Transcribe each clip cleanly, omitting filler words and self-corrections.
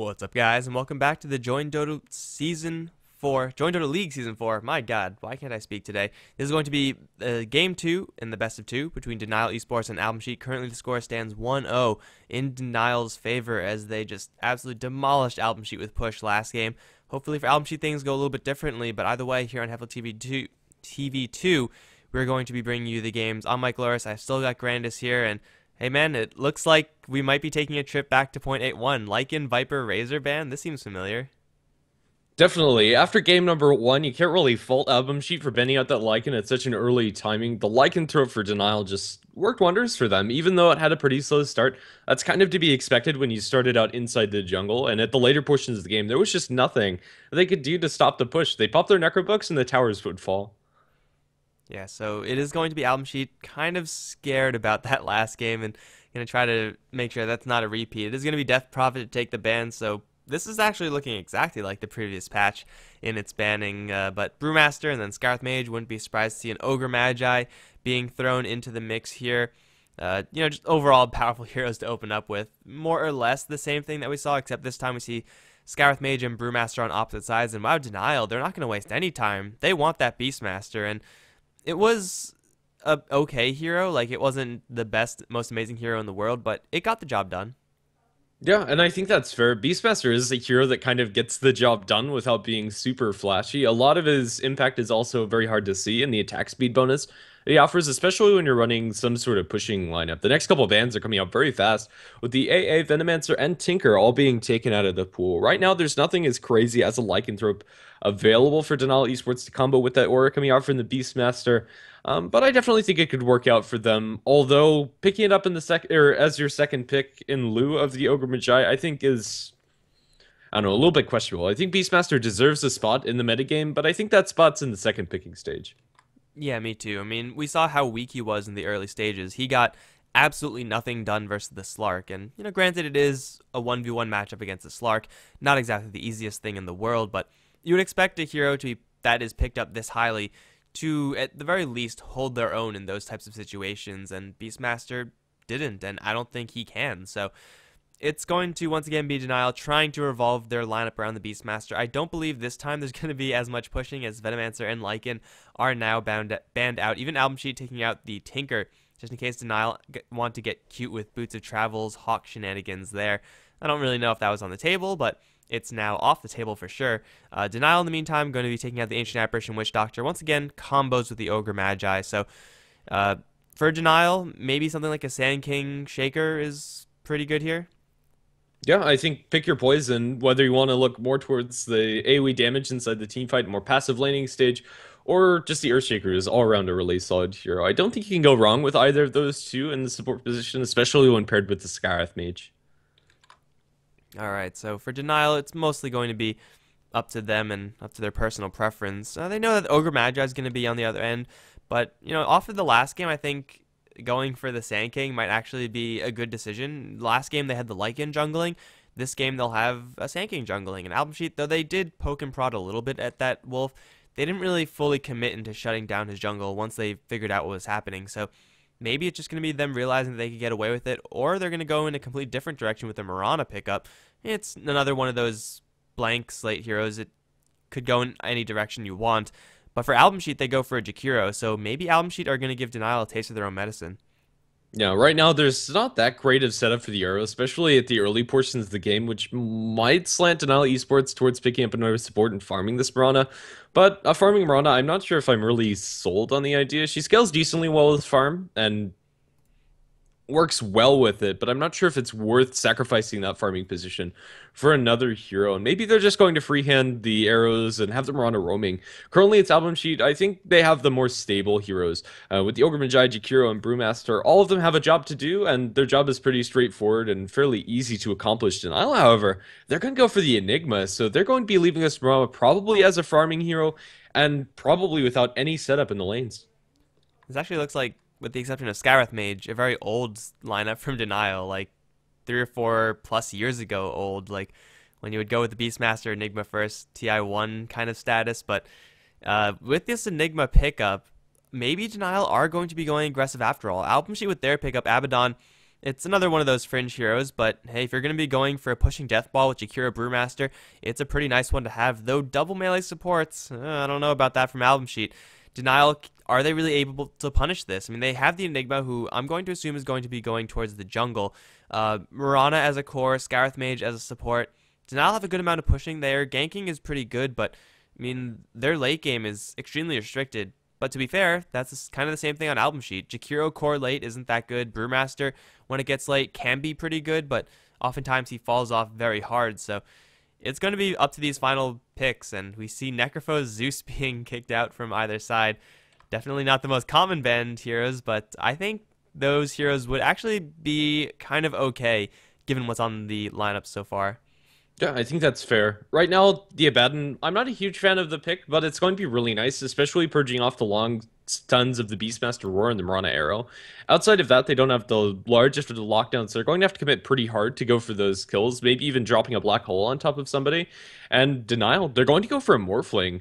What's up, guys, and welcome back to the Join Dota League Season 4. My god, why can't I speak today? This is going to be Game 2 in the best of 2 between Denial Esports and AlbumSheet. Currently, the score stands 1-0 in Denial's favor as they just absolutely demolished AlbumSheet with push last game. Hopefully for AlbumSheet, things go a little bit differently, but either way, here on HeflaTV TV2, we're going to be bringing you the games. I'm Mike Loris. I've still got Grandis here, and hey man, it looks like we might be taking a trip back to 0.81. Lycan, Viper, Razor ban. This seems familiar. Definitely. After game number 1, you can't really fault AlbumSheet for bending out that Lycan at such an early timing. The Lycan throw for Denial just worked wonders for them, even though it had a pretty slow start. That's kind of to be expected when you started out inside the jungle, and at the later portions of the game, there was just nothing they could do to stop the push. They popped their Necrobooks and the towers would fall. Yeah, so it is going to be AlbumSheet. Kind of scared about that last game and going to try to make sure that's not a repeat. It is going to be Death Prophet to take the ban, so this is actually looking exactly like the previous patch in its banning, but Brewmaster and then Scarth Mage, wouldn't be surprised to see an Ogre Magi being thrown into the mix here. Just overall powerful heroes to open up with. More or less the same thing that we saw, except this time we see Scarth Mage and Brewmaster on opposite sides, and wow, Denial, they're not going to waste any time. They want that Beastmaster, and it was a okay hero. Like, it wasn't the best, most amazing hero in the world, but it got the job done. Yeah, and I think that's fair. Beastmaster is a hero that kind of gets the job done without being super flashy. A lot of his impact is also very hard to see in the attack speed bonus he offers, especially when you're running some sort of pushing lineup. The next couple of bans are coming out very fast, with the AA, Venomancer, and Tinker all being taken out of the pool. Right now, there's nothing as crazy as a Lycanthrope available for Denial Esports to combo with that aura coming out from the Beastmaster. But I definitely think it could work out for them. Although picking it up in the second or as your second pick in lieu of the Ogre Magi, I think is, I don't know, a little bit questionable. I think Beastmaster deserves a spot in the metagame, but I think that spot's in the second picking stage. Yeah, me too. I mean, we saw how weak he was in the early stages. He got absolutely nothing done versus the Slark, and granted, it is a 1v1 matchup against the Slark, not exactly the easiest thing in the world, but you would expect a hero that is picked up this highly to, at the very least, hold their own in those types of situations, and Beastmaster didn't, and I don't think he can. So it's going to once again be Denial trying to revolve their lineup around the Beastmaster. I don't believe this time there's going to be as much pushing, as Venomancer and Lycan are now banned out. Even AlbumSheet taking out the Tinker, just in case Denial want to get cute with Boots of Travels, Hawk shenanigans there. I don't really know if that was on the table, but it's now off the table for sure. Denial, in the meantime, going to be taking out the Ancient Apparition Witch Doctor. Once again, combos with the Ogre Magi. So for Denial, maybe something like a Sand King Shaker is pretty good here. Yeah, I think pick your poison, whether you want to look more towards the AoE damage inside the teamfight, more passive laning stage, or just the Earthshaker is all around a really solid hero. I don't think you can go wrong with either of those two in the support position, especially when paired with the Scarth Mage. Alright, so for Denial, it's mostly going to be up to them and up to their personal preference. They know that Ogre Magi is going to be on the other end, but, off of the last game, I think going for the Sand King might actually be a good decision. Last game, they had the Lycan jungling. This game, they'll have a Sand King jungling. And AlbumSheet, though they did poke and prod a little bit at that Wolf, they didn't really fully commit into shutting down his jungle once they figured out what was happening. So maybe it's just going to be them realizing that they could get away with it, or they're going to go in a completely different direction with the Mirana pickup. It's another one of those blank slate heroes. It could go in any direction you want. But for AlbumSheet, they go for a Jakiro, so maybe AlbumSheet are going to give Denial a taste of their own medicine. Yeah, right now there's not that great of setup for the Arrow, especially at the early portions of the game, which might slant Denial Esports towards picking up another support and farming this Mirana. But farming Mirana, I'm not sure if I'm really sold on the idea. She scales decently well with farm, and works well with it, but I'm not sure if it's worth sacrificing that farming position for another hero. And maybe they're just going to freehand the arrows and have them run a roaming. Currently, it's AlbumSheet. I think they have the more stable heroes. With the Ogre Magi, Jakiro, and Brewmaster, all of them have a job to do, and their job is pretty straightforward and fairly easy to accomplish. Denial, however, they're going to go for the Enigma, so they're going to be leaving us probably as a farming hero, and probably without any setup in the lanes. This actually looks like, with the exception of Scarth Mage, a very old lineup from Denial, like 3 or 4 plus years ago old, like when you would go with the Beastmaster Enigma first, TI1 kind of status. But with this Enigma pickup, maybe Denial are going to be going aggressive after all. AlbumSheet with their pickup, Abaddon, It's another one of those fringe heroes, but hey, if you're going to be going for a pushing death ball with Jakiro Brewmaster, it's a pretty nice one to have, though double melee supports, I don't know about that from AlbumSheet. Denial, are they really able to punish this? I mean, they have the Enigma, who I'm going to assume is going to be going towards the jungle. Mirana as a core, Scarith Mage as a support. Denial have a good amount of pushing there. Ganking is pretty good, but I mean, their late game is extremely restricted. But to be fair, that's kind of the same thing on AlbumSheet. Jakiro core late isn't that good. Brewmaster, when it gets late, can be pretty good, but oftentimes he falls off very hard. So it's going to be up to these final picks, and we see Necrophos, Zeus being kicked out from either side. Definitely not the most common banned heroes, but I think those heroes would actually be kind of okay given what's on the lineup so far. Yeah, I think that's fair. Right now, the Abaddon, I'm not a huge fan of the pick, but it's going to be really nice, especially purging off the long stuns of the Beastmaster Roar and the Mirana Arrow. Outside of that, they don't have the largest of the lockdowns, so they're going to have to commit pretty hard to go for those kills, maybe even dropping a Black Hole on top of somebody. And Denial, they're going to go for a Morphling.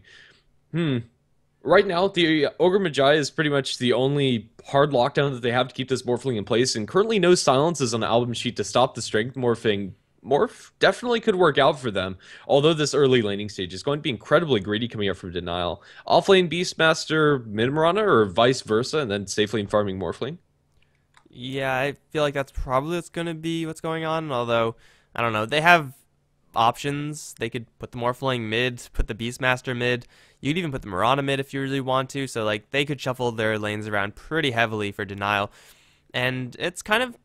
Right now, the Ogre Magi is pretty much the only hard lockdown that they have to keep this Morphling in place, and currently no silences on the AlbumSheet to stop the Strength Morphing. Morph definitely could work out for them, although this early laning stage is going to be incredibly greedy coming up from Denial. Offlane Beastmaster Mid-Mirana, or vice versa, and then safe lane farming Morphling? Yeah, I feel like that's probably what's going to be what's going on, although, I don't know. They have options. They could put the Morphling mid, put the Beastmaster mid. You could even put the Mirana mid if you really want to, so like they could shuffle their lanes around pretty heavily for Denial. And it's kind of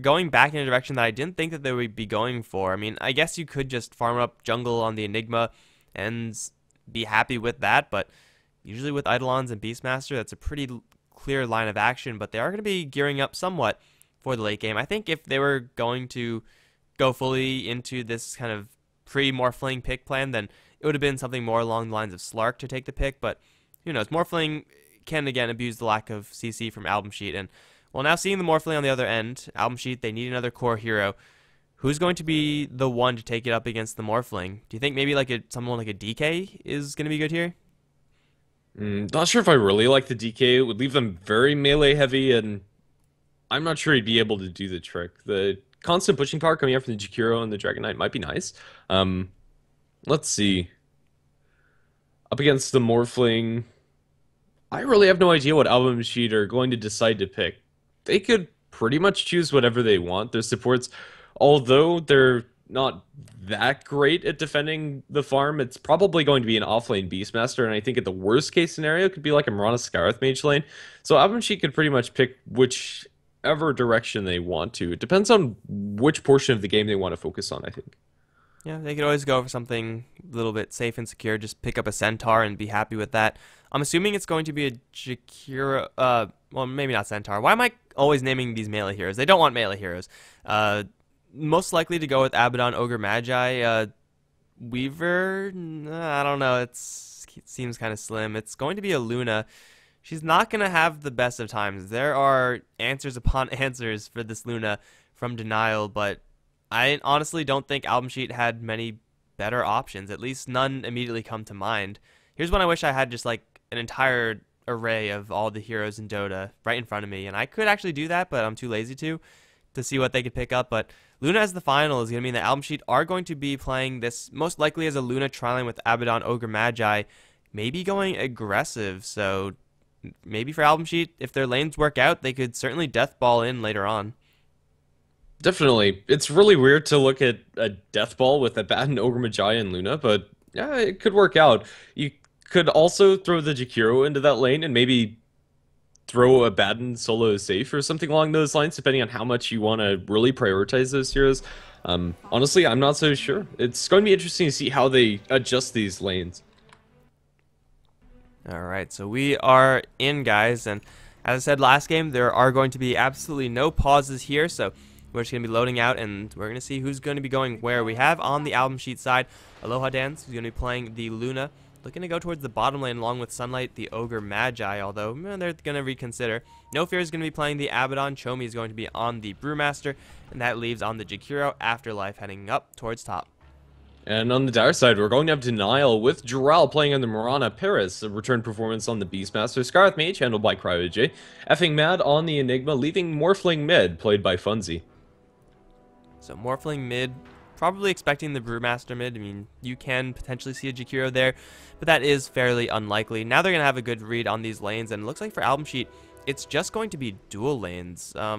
going back in a direction that I didn't think that they would be going for. I mean, I guess you could just farm up jungle on the Enigma and be happy with that, but usually with Eidolons and Beastmaster, that's a pretty clear line of action, but they are going to be gearing up somewhat for the late game. I think if they were going to go fully into this kind of pre-Morphling pick plan, then it would have been something more along the lines of Slark to take the pick, but who knows. Morphling can, again, abuse the lack of CC from AlbumSheet, and well, now seeing the Morphling on the other end, AlbumSheet, they need another core hero. Who's going to be the one to take it up against the Morphling? Do you think maybe like someone like a DK is going to be good here? Not sure if I really like the DK. It would leave them very melee heavy, and I'm not sure he'd be able to do the trick. The constant pushing power coming out from the Jakiro and the Dragon Knight might be nice. Let's see. Up against the Morphling, I really have no idea what AlbumSheet are going to decide to pick. They could pretty much choose whatever they want. Their supports, although they're not that great at defending the farm, it's probably going to be an offlane Beastmaster, and I think at the worst case scenario, it could be like a Mirana Scarith Mage lane. So AlbumSheet could pretty much pick whichever direction they want to. It depends on which portion of the game they want to focus on, I think. Yeah, they could always go for something a little bit safe and secure. Just pick up a Centaur and be happy with that. I'm assuming it's going to be a Jakiro, well, maybe not Centaur. Why am I always naming these melee heroes? They don't want melee heroes. Most likely to go with Abaddon, Ogre Magi. Weaver, I don't know. It seems kind of slim. It's going to be a Luna. She's not going to have the best of times. There are answers upon answers for this Luna from Denial, but I honestly don't think AlbumSheet had many better options. At least none immediately come to mind. Here's one I wish I had, just like an entire array of all the heroes in Dota right in front of me, and I could actually do that, but I'm too lazy to see what they could pick up. But Luna as the final is going to mean that AlbumSheet are going to be playing this most likely as a Luna trialing with Abaddon, Ogre Magi, maybe going aggressive. So maybe for AlbumSheet, if their lanes work out, they could certainly death ball in later on. Definitely. It's really weird to look at a death ball with Abaddon, Ogre Magi, and Luna, but yeah, it could work out. You could also throw the Jakiro into that lane and maybe throw Abaddon solo safe or something along those lines, depending on how much you want to really prioritize those heroes. Honestly, I'm not so sure. It's going to be interesting to see how they adjust these lanes. Alright, so we are in, guys, and as I said last game, there are going to be absolutely no pauses here, so we're just going to be loading out, and we're going to see who's going to be going where. We have on the AlbumSheet side, Aloha Dance, who's going to be playing the Luna, looking to go towards the bottom lane along with Sunlight, the Ogre Magi, although they're going to reconsider. No Fear is going to be playing the Abaddon, Chomi is going to be on the Brewmaster, and that leaves on the Jakiro Afterlife heading up towards top. And on the dire side, we're going to have Denial with Jural playing on the Mirana Paris, a return performance on the Beastmaster, Scarlet Mage handled by CryoJ, effing Mad on the Enigma, leaving Morphling mid, played by Funzy. So Morphling mid, probably expecting the Brewmaster mid. I mean, you can potentially see a Jakiro there, but that is fairly unlikely. Now they're going to have a good read on these lanes, and it looks like for AlbumSheet, it's just going to be dual lanes. I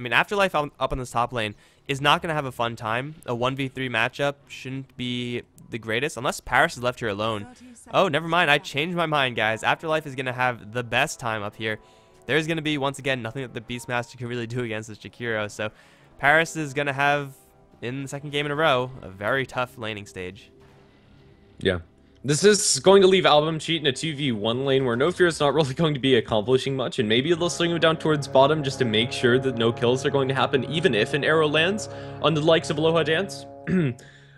mean, Afterlife up on this top lane is not going to have a fun time. A 1v3 matchup shouldn't be the greatest, unless Paris is left here alone. Oh, never mind. I changed my mind, guys. Afterlife is going to have the best time up here. There's going to be, once again, nothing that the Beastmaster can really do against this Jakiro, so Paris is going to have, in the second game in a row, a very tough laning stage. Yeah. This is going to leave AlbumSheet in a 2v1 lane where No Fear is not really going to be accomplishing much, and maybe they'll swing him down towards bottom just to make sure that no kills are going to happen, even if an arrow lands on the likes of Aloha Dance.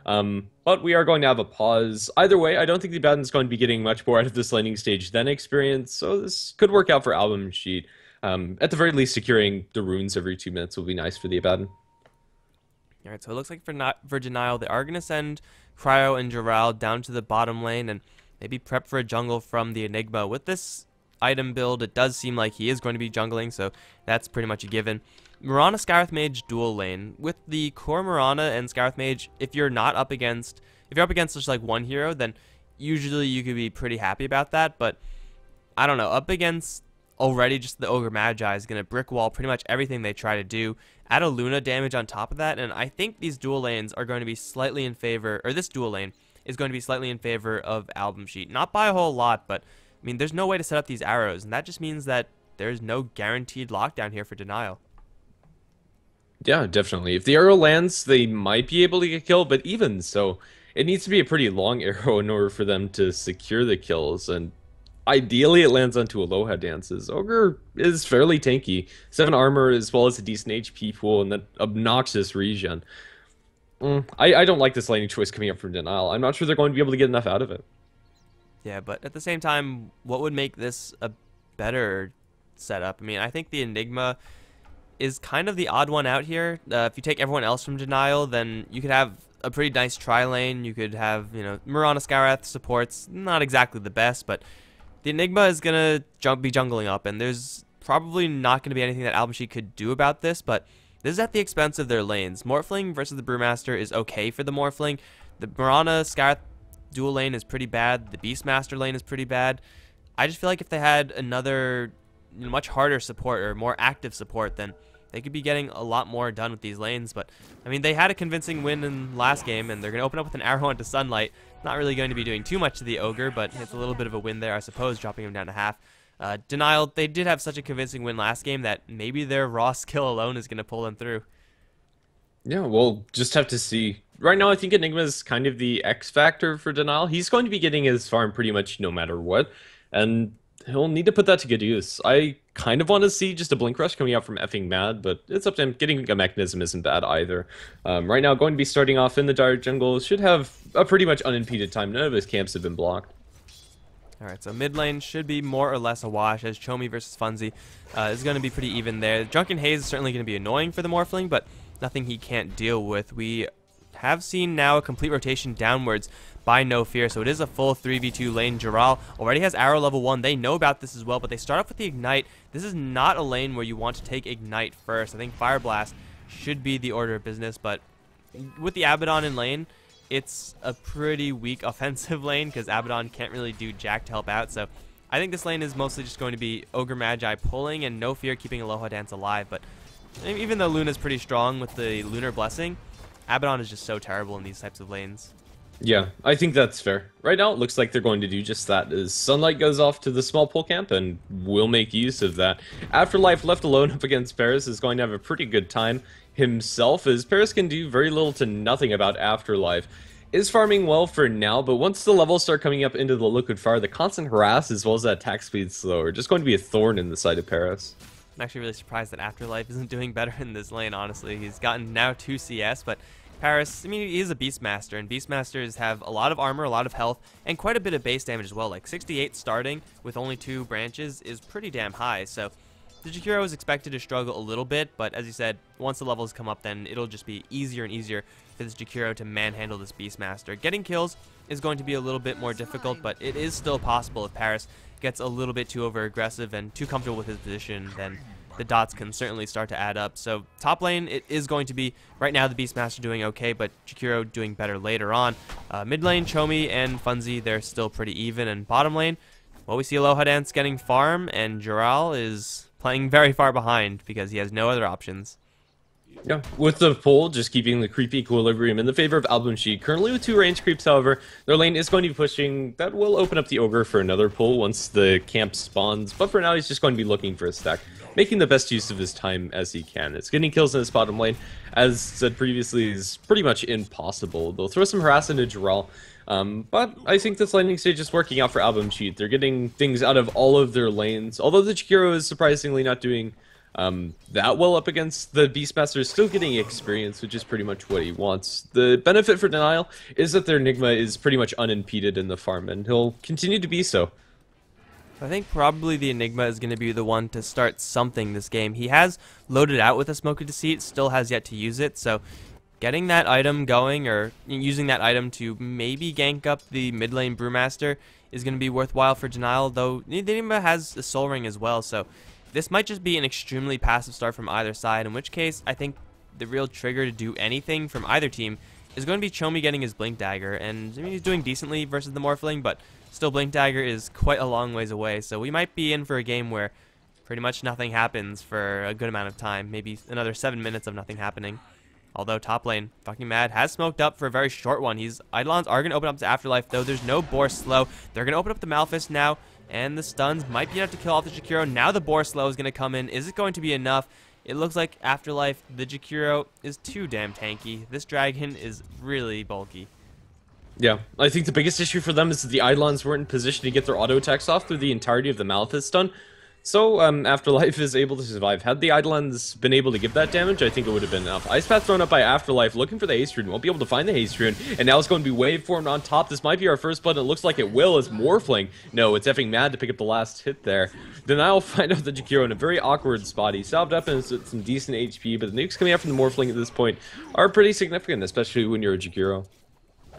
But we are going to have a pause. Either way, I don't think the Abaddon's going to be getting much more out of this laning stage than experience, so this could work out for AlbumSheet. At the very least, securing the runes every 2 minutes will be nice for the Abaddon. Alright, so it looks like for Denial, they are going to send Cryo and Jural down to the bottom lane and maybe prep for a jungle from the Enigma. With this item build, it does seem like he is going to be jungling, so that's pretty much a given. Mirana Scarlet Mage dual lane. With the core Mirana and Scarlet Mage, if you're up against just like one hero, then usually you could be pretty happy about that, but I don't know, up against already just the Ogre Magi is going to brick wall pretty much everything they try to do. Add a Luna damage on top of that, and I think these dual lanes are going to be slightly in favor, or this dual lane is going to be slightly in favor of AlbumSheet. Not by a whole lot, but I mean, there's no way to set up these arrows, and that just means that there's no guaranteed lockdown here for Denial. Yeah, definitely. If the arrow lands, they might be able to get killed, but even so, it needs to be a pretty long arrow in order for them to secure the kills, and ideally it lands onto Aloha Dances. Ogre is fairly tanky. 7 armor as well as a decent HP pool and that obnoxious regen. I don't like this laning choice coming up from Denial. I'm not sure they're going to be able to get enough out of it. Yeah, but at the same time, what would make this a better setup? I mean, I think the Enigma is kind of the odd one out here. If you take everyone else from Denial, then you could have a pretty nice tri-lane. You could have, Mirana Skarath supports, not exactly the best, but the Enigma is going to be jungling up, and there's probably not going to be anything that AlbumSheet could do about this, but this is at the expense of their lanes. Morphling versus the Brewmaster is okay for the Morphling. The Mirana Skarath dual lane is pretty bad. The Beastmaster lane is pretty bad. I just feel like if they had another much harder support or more active support, then they could be getting a lot more done with these lanes. But I mean, they had a convincing win in last game, and they're going to open up with an arrow into Sunlight. Not really going to be doing too much to the Ogre, but it's a little bit of a win there, I suppose, dropping him down to half. Denial, they did have such a convincing win last game that maybe their raw skill alone is going to pull them through. Yeah, we'll just have to see. Right now, I think Enigma is kind of the X factor for Denial. He's going to be getting his farm pretty much no matter what, and he'll need to put that to good use. I kind of want to see just a Blink Rush coming out from effing Mad, but it's up to him. Getting a mechanism isn't bad either. Right now, going to be starting off in the Dire Jungle, should have a pretty much unimpeded time. None of his camps have been blocked. Alright, so mid lane should be more or less a wash, as Chomi versus Funzy is going to be pretty even there. Drunken Haze is certainly going to be annoying for the Morphling, but nothing he can't deal with. We have seen now a complete rotation downwards by No Fear, so it is a full 3v2 lane. Jural already has arrow level 1. They know about this as well, but they start off with the Ignite. This is not a lane where you want to take Ignite first. I think Fire Blast should be the order of business, but with the Abaddon in lane, it's a pretty weak offensive lane because Abaddon can't really do jack to help out. So I think this lane is mostly just going to be Ogre Magi pulling and No Fear keeping Aloha Dance alive. But even though Luna's pretty strong with the Lunar Blessing, Abaddon is just so terrible in these types of lanes. Yeah, I think that's fair. Right now, it looks like they're going to do just that, as Sunlight goes off to the small pull camp, and we'll make use of that. Afterlife, left alone up against Paris, is going to have a pretty good time himself, as Paris can do very little to nothing about Afterlife. Is farming well for now, but once the levels start coming up into the Liquid Fire, the constant harass as well as that attack speed slow are just going to be a thorn in the side of Paris. I'm actually really surprised that Afterlife isn't doing better in this lane, honestly. He's gotten now 2 CS, but Paris, I mean, he is a Beastmaster, and Beastmasters have a lot of armor, a lot of health, and quite a bit of base damage as well. Like 68 starting with only 2 branches is pretty damn high, so the Jakiro is expected to struggle a little bit, but as you said, once the levels come up, then it'll just be easier and easier for this Jakiro to manhandle this Beastmaster. Getting kills is going to be a little bit more difficult, but it is still possible if Paris gets a little bit too over-aggressive and too comfortable with his position, then the dots can certainly start to add up. So top lane, it is going to be, right now the Beastmaster doing okay, but Jakiro doing better later on. Mid lane, Chomi and Funzi, they're still pretty even, and bottom lane, well, we see Aloha Dance getting farm, and Jural is playing very far behind because he has no other options. Yeah, with the pull, just keeping the creep equilibrium in the favor of AlbumSheet. Currently with 2 range creeps, however, their lane is going to be pushing. That will open up the Ogre for another pull once the camp spawns, but for now he's just going to be looking for a stack, making the best use of his time as he can. It's getting kills in his bottom lane, as said previously, is pretty much impossible. They'll throw some harass into Jural, but I think this laning stage is working out for AlbumSheet. They're getting things out of all of their lanes, although the Jakiro is surprisingly not doing that well up against the Beastmaster, is still getting experience, which is pretty much what he wants. The benefit for Denial is that their Enigma is pretty much unimpeded in the farm, and he'll continue to be so. I think probably the Enigma is going to be the one to start something this game. He has loaded out with a Smoke of Deceit, still has yet to use it, so getting that item going, or using that item to maybe gank up the mid lane Brewmaster, is going to be worthwhile for Denial, though the Enigma has a Soul Ring as well, so this might just be an extremely passive start from either side, in which case I think the real trigger to do anything from either team is going to be Chomi getting his Blink Dagger, and I mean, he's doing decently versus the Morphling, but still Blink Dagger is quite a long ways away, so we might be in for a game where pretty much nothing happens for a good amount of time, maybe another 7 minutes of nothing happening. Although top lane, fucking Mad has smoked up for a very short one. Eidolons are going to open up to Afterlife, though there's no Boar Slow. They're going to open up the Malphus now, and the stuns might be enough to kill off the Jakiro. Now the Boar Slow is going to come in. Is it going to be enough? It looks like Afterlife, the Jakiro, is too damn tanky. This dragon is really bulky. Yeah, I think the biggest issue for them is that the Eidolons weren't in position to get their auto attacks off through the entirety of the Malphus stun. So, Afterlife is able to survive. Had the Eidolons been able to give that damage, I think it would have been enough. Ice Path thrown up by Afterlife, looking for the Haste Rune. Won't be able to find the Haste Rune, and now it's going to be wave formed on top. This might be our first blood, and it looks like it will as Morphling. No, it's effing Mad to pick up the last hit there. Denial find out the Jakiro in a very awkward spot. He salved up and with some decent HP, but the nukes coming out from the Morphling at this point are pretty significant, especially when you're a Jakiro.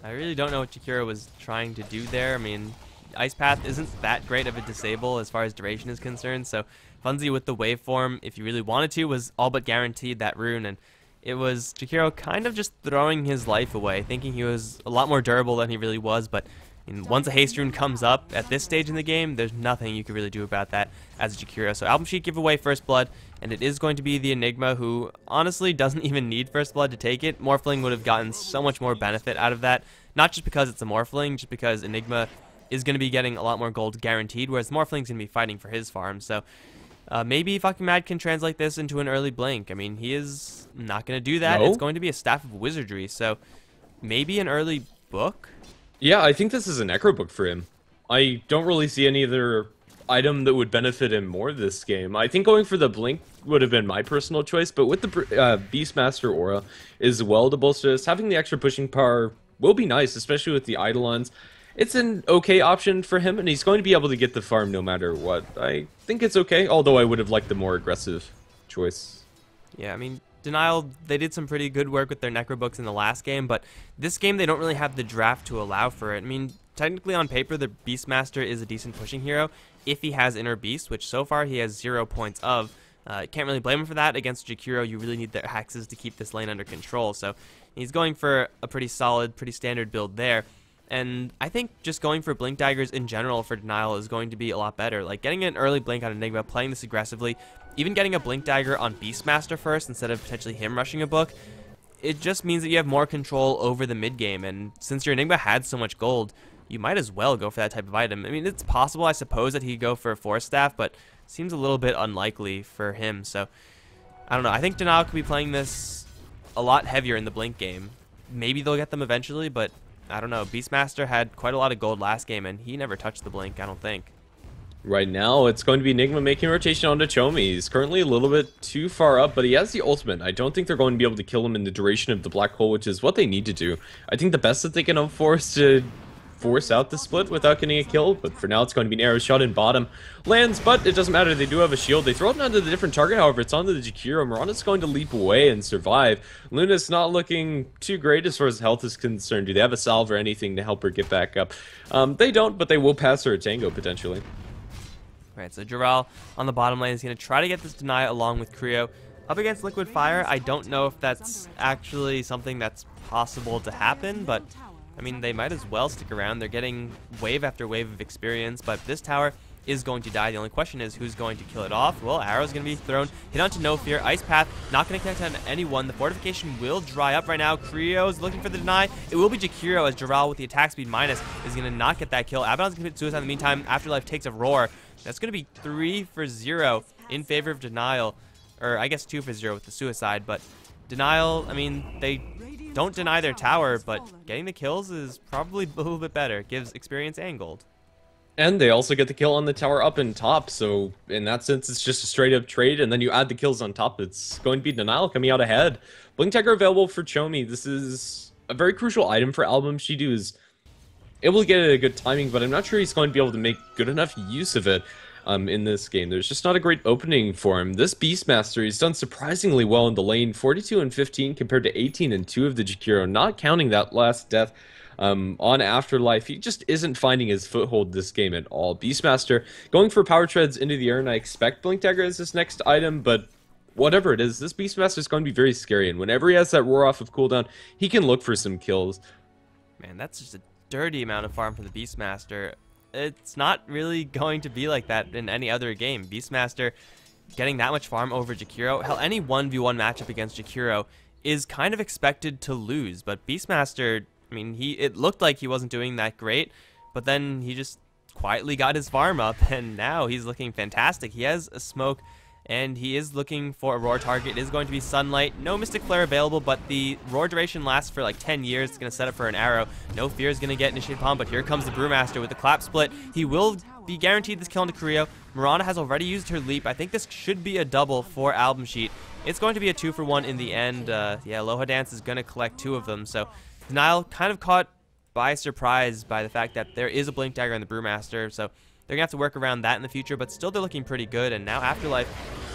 I really don't know what Jakiro was trying to do there. I mean, Ice Path isn't that great of a disable as far as duration is concerned, so Funzi with the waveform, if you really wanted to, was all but guaranteed that rune, and it was Jakiro kind of just throwing his life away, thinking he was a lot more durable than he really was, but once a haste rune comes up at this stage in the game, there's nothing you can really do about that as a Jakiro. So AlbumSheet give away First Blood, and it is going to be the Enigma, who honestly doesn't even need First Blood to take it. Morphling would have gotten so much more benefit out of that, not just because it's a Morphling, just because Enigma is going to be getting a lot more gold guaranteed, whereas Morphling's going to be fighting for his farm. So maybe fucking Mad can translate this into an early blink. I mean, he is not going to do that. No? It's going to be a Staff of Wizardry, so maybe an early book? Yeah, I think this is a Necro book for him. I don't really see any other item that would benefit him more this game. I think going for the Blink would have been my personal choice, but with the Beastmaster Aura as well to bolster this, having the extra pushing power will be nice, especially with the Eidolons. It's an okay option for him, and he's going to be able to get the farm no matter what. I think it's okay, although I would have liked the more aggressive choice. Yeah, I mean, Denial, they did some pretty good work with their Necro books in the last game, but this game they don't really have the draft to allow for it. I mean, technically on paper, the Beastmaster is a decent pushing hero if he has Inner Beast, which so far he has 0 points of. Can't really blame him for that. Against Jakiro, you really need their axes to keep this lane under control, so he's going for a pretty solid, pretty standard build there. And I think just going for Blink Daggers in general for Denial is going to be a lot better. Like, getting an early Blink on Enigma, playing this aggressively, even getting a Blink Dagger on Beastmaster first instead of potentially him rushing a book, it just means that you have more control over the mid game. And since your Enigma had so much gold, you might as well go for that type of item. I mean, it's possible, I suppose, that he'd go for a Force Staff, but seems a little bit unlikely for him. So, I don't know. I think Denial could be playing this a lot heavier in the Blink game. Maybe they'll get them eventually, but I don't know. Beastmaster had quite a lot of gold last game, and he never touched the Blink, I don't think. Right now, it's going to be Enigma making rotation onto Chomi. He's currently a little bit too far up, but he has the ultimate. I don't think they're going to be able to kill him in the duration of the black hole, which is what they need to do. I think the best that they can hope for is to force out the split without getting a kill, but for now it's going to be an arrow shot in bottom. Lands, but it doesn't matter, they do have a shield. They throw it onto the different target, however, it's onto the Jakiro. Mirana's going to leap away and survive. Luna's not looking too great as far as health is concerned. Do they have a salve or anything to help her get back up? They don't, but they will pass her a tango, potentially. Right, so Jarrell on the bottom lane is going to try to get this deny along with Creo. Up against Liquid Fire, I don't know if that's actually something that's possible to happen, but I mean, they might as well stick around. They're getting wave after wave of experience, but this tower is going to die. The only question is who's going to kill it off. Well, arrow's going to be thrown, hit onto No Fear. Ice Path not going to connect on anyone. The fortification will dry up right now. Creo's looking for the deny. It will be Jakiro as Jarrell with the attack speed minus is going to not get that kill. Abaddon's going to hit suicide in the meantime. Afterlife takes a roar. That's going to be 3-for-0 in favor of Denial. Or I guess 2-for-0 with the suicide, but Denial, I mean, they don't deny their tower, but getting the kills is probably a little bit better. It gives experience and gold. And they also get the kill on the tower up and top, so in that sense, it's just a straight-up trade, and then you add the kills on top. It's going to be Denial coming out ahead. Blink Dagger available for Chomi. This is a very crucial item for AlbumSheet, who is able to get it at a good timing, but I'm not sure he's going to be able to make good enough use of it in this game. There's just not a great opening for him. This Beastmaster, he's done surprisingly well in the lane, 42 and 15 compared to 18 and 2 of the Jakiro, not counting that last death on Afterlife. He just isn't finding his foothold this game at all. Beastmaster going for power treads into the air, and I expect Blink Dagger as his next item, but whatever it is, this Beastmaster is going to be very scary, and whenever he has that roar off of cooldown, he can look for some kills. Man, that's just a dirty amount of farm for the Beastmaster. It's not really going to be like that in any other game. Beastmaster getting that much farm over Jakiro, hell, any 1v1 matchup against Jakiro is kind of expected to lose, but Beastmaster, I mean, it looked like he wasn't doing that great, but then he just quietly got his farm up, and now he's looking fantastic. He has a smoke, and he is looking for a roar target. It is going to be Sunlight. No Mystic Flare available, but the roar duration lasts for like 10 years. It's going to set up for an arrow. No Fear is going to get initiated upon, but here comes the Brewmaster with the clap split. He will be guaranteed this kill into Creo. Mirana has already used her leap. I think this should be a double for AlbumSheet. It's going to be a 2-for-1 in the end. Yeah, Aloha Dance is going to collect 2 of them, so Denial kind of caught by surprise by the fact that there is a Blink Dagger on the Brewmaster, so they're going to have to work around that in the future, but still they're looking pretty good. And now Afterlife,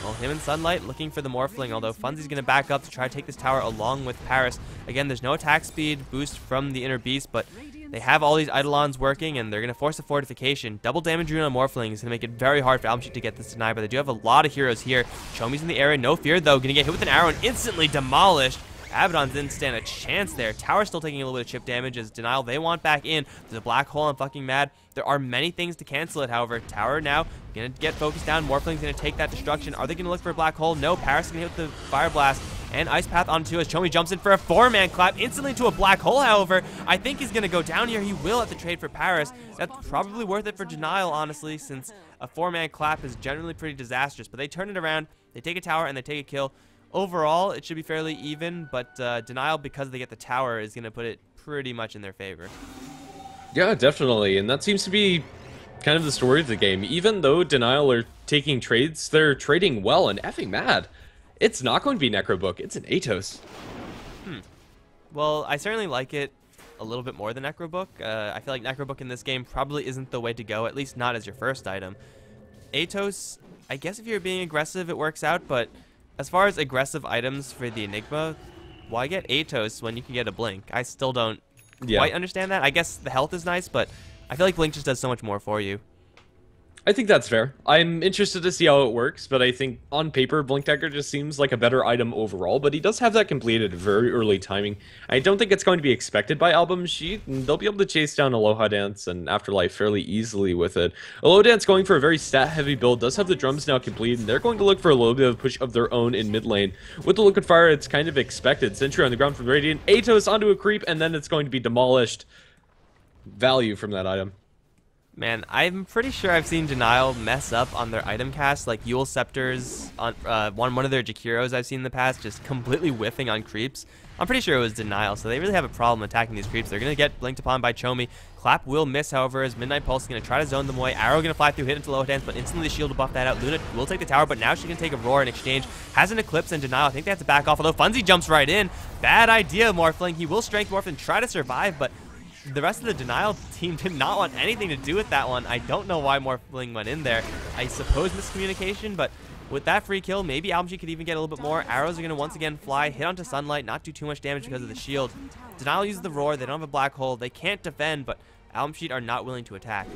well, him and Sunlight looking for the Morphling, although Funzy's going to back up to try to take this tower along with Paris. Again, there's no attack speed boost from the Inner Beast, but they have all these Eidolons working, and they're going to force a fortification. Double damage rune on Morphling is going to make it very hard for AlbumSheet to get this denied, but they do have a lot of heroes here. Chomi's in the area, No Fear, though, going to get hit with an arrow and instantly demolished. Abaddon didn't stand a chance there. Tower still taking a little bit of chip damage as Denial, they want back in. There's a black hole, I'm fucking mad. There are many things to cancel it, however. Tower now gonna get focused down. Morphling's gonna take that destruction. Are they gonna look for a black hole? No, Paris is gonna hit with the Fire Blast. And Ice Path on 2 as Chomi jumps in for a 4-man clap instantly to a black hole, however. I think he's gonna go down here. He will at the trade for Paris. That's probably worth it for Denial, honestly, since a 4-man clap is generally pretty disastrous. But they turn it around, they take a tower, and they take a kill. Overall, it should be fairly even, but Denial, because they get the tower, is going to put it pretty much in their favor. Yeah, definitely, and that seems to be kind of the story of the game. Even though Denial are taking trades, they're trading well and effing mad. It's not going to be Necrobook, it's an Atos. Well, I certainly like it a little bit more than Necrobook. I feel like Necrobook in this game probably isn't the way to go, at least not as your first item. Atos, I guess if you're being aggressive, it works out, but as far as aggressive items for the Enigma, why get Atos when you can get a Blink? I still don't quite understand that. I guess the health is nice, but I feel like Blink just does so much more for you. I think that's fair. I'm interested to see how it works, but I think on paper, Blink Dagger just seems like a better item overall, but he does have that completed at very early timing. I don't think it's going to be expected by AlbumSheet, and they'll be able to chase down Aloha Dance and Afterlife fairly easily with it. Aloha Dance going for a very stat-heavy build, does have the drums now complete, and they're going to look for a little bit of a push of their own in mid lane. With the Liquid Fire, it's kind of expected. Sentry on the ground from Radiant, Atos onto a creep, and then it's going to be demolished. Value from that item. Man, I'm pretty sure I've seen Denial mess up on their item cast, like Yule Scepters on one of their Jakiros I've seen in the past, just completely whiffing on creeps. I'm pretty sure it was Denial, so they really have a problem attacking these creeps. They're going to get blinked upon by Chomi. Clap will miss, however, as Midnight Pulse is going to try to zone them away. Arrow going to fly through, hit into Low Dance, but instantly the shield will buff that out. Luna will take the tower, but now she can take a Roar in exchange. Has an Eclipse and Denial. I think they have to back off, although Funzy jumps right in. Bad idea, Morphling. He will Strength Morph and try to survive, but the rest of the Denial team did not want anything to do with that one. I don't know why Morphling went in there. I suppose miscommunication, but with that free kill, maybe AlbumSheet could even get a little bit more. Arrows are going to once again fly, hit onto Sunlight, not do too much damage because of the shield. Denial uses the Roar. They don't have a black hole. They can't defend, but AlbumSheet are not willing to attack.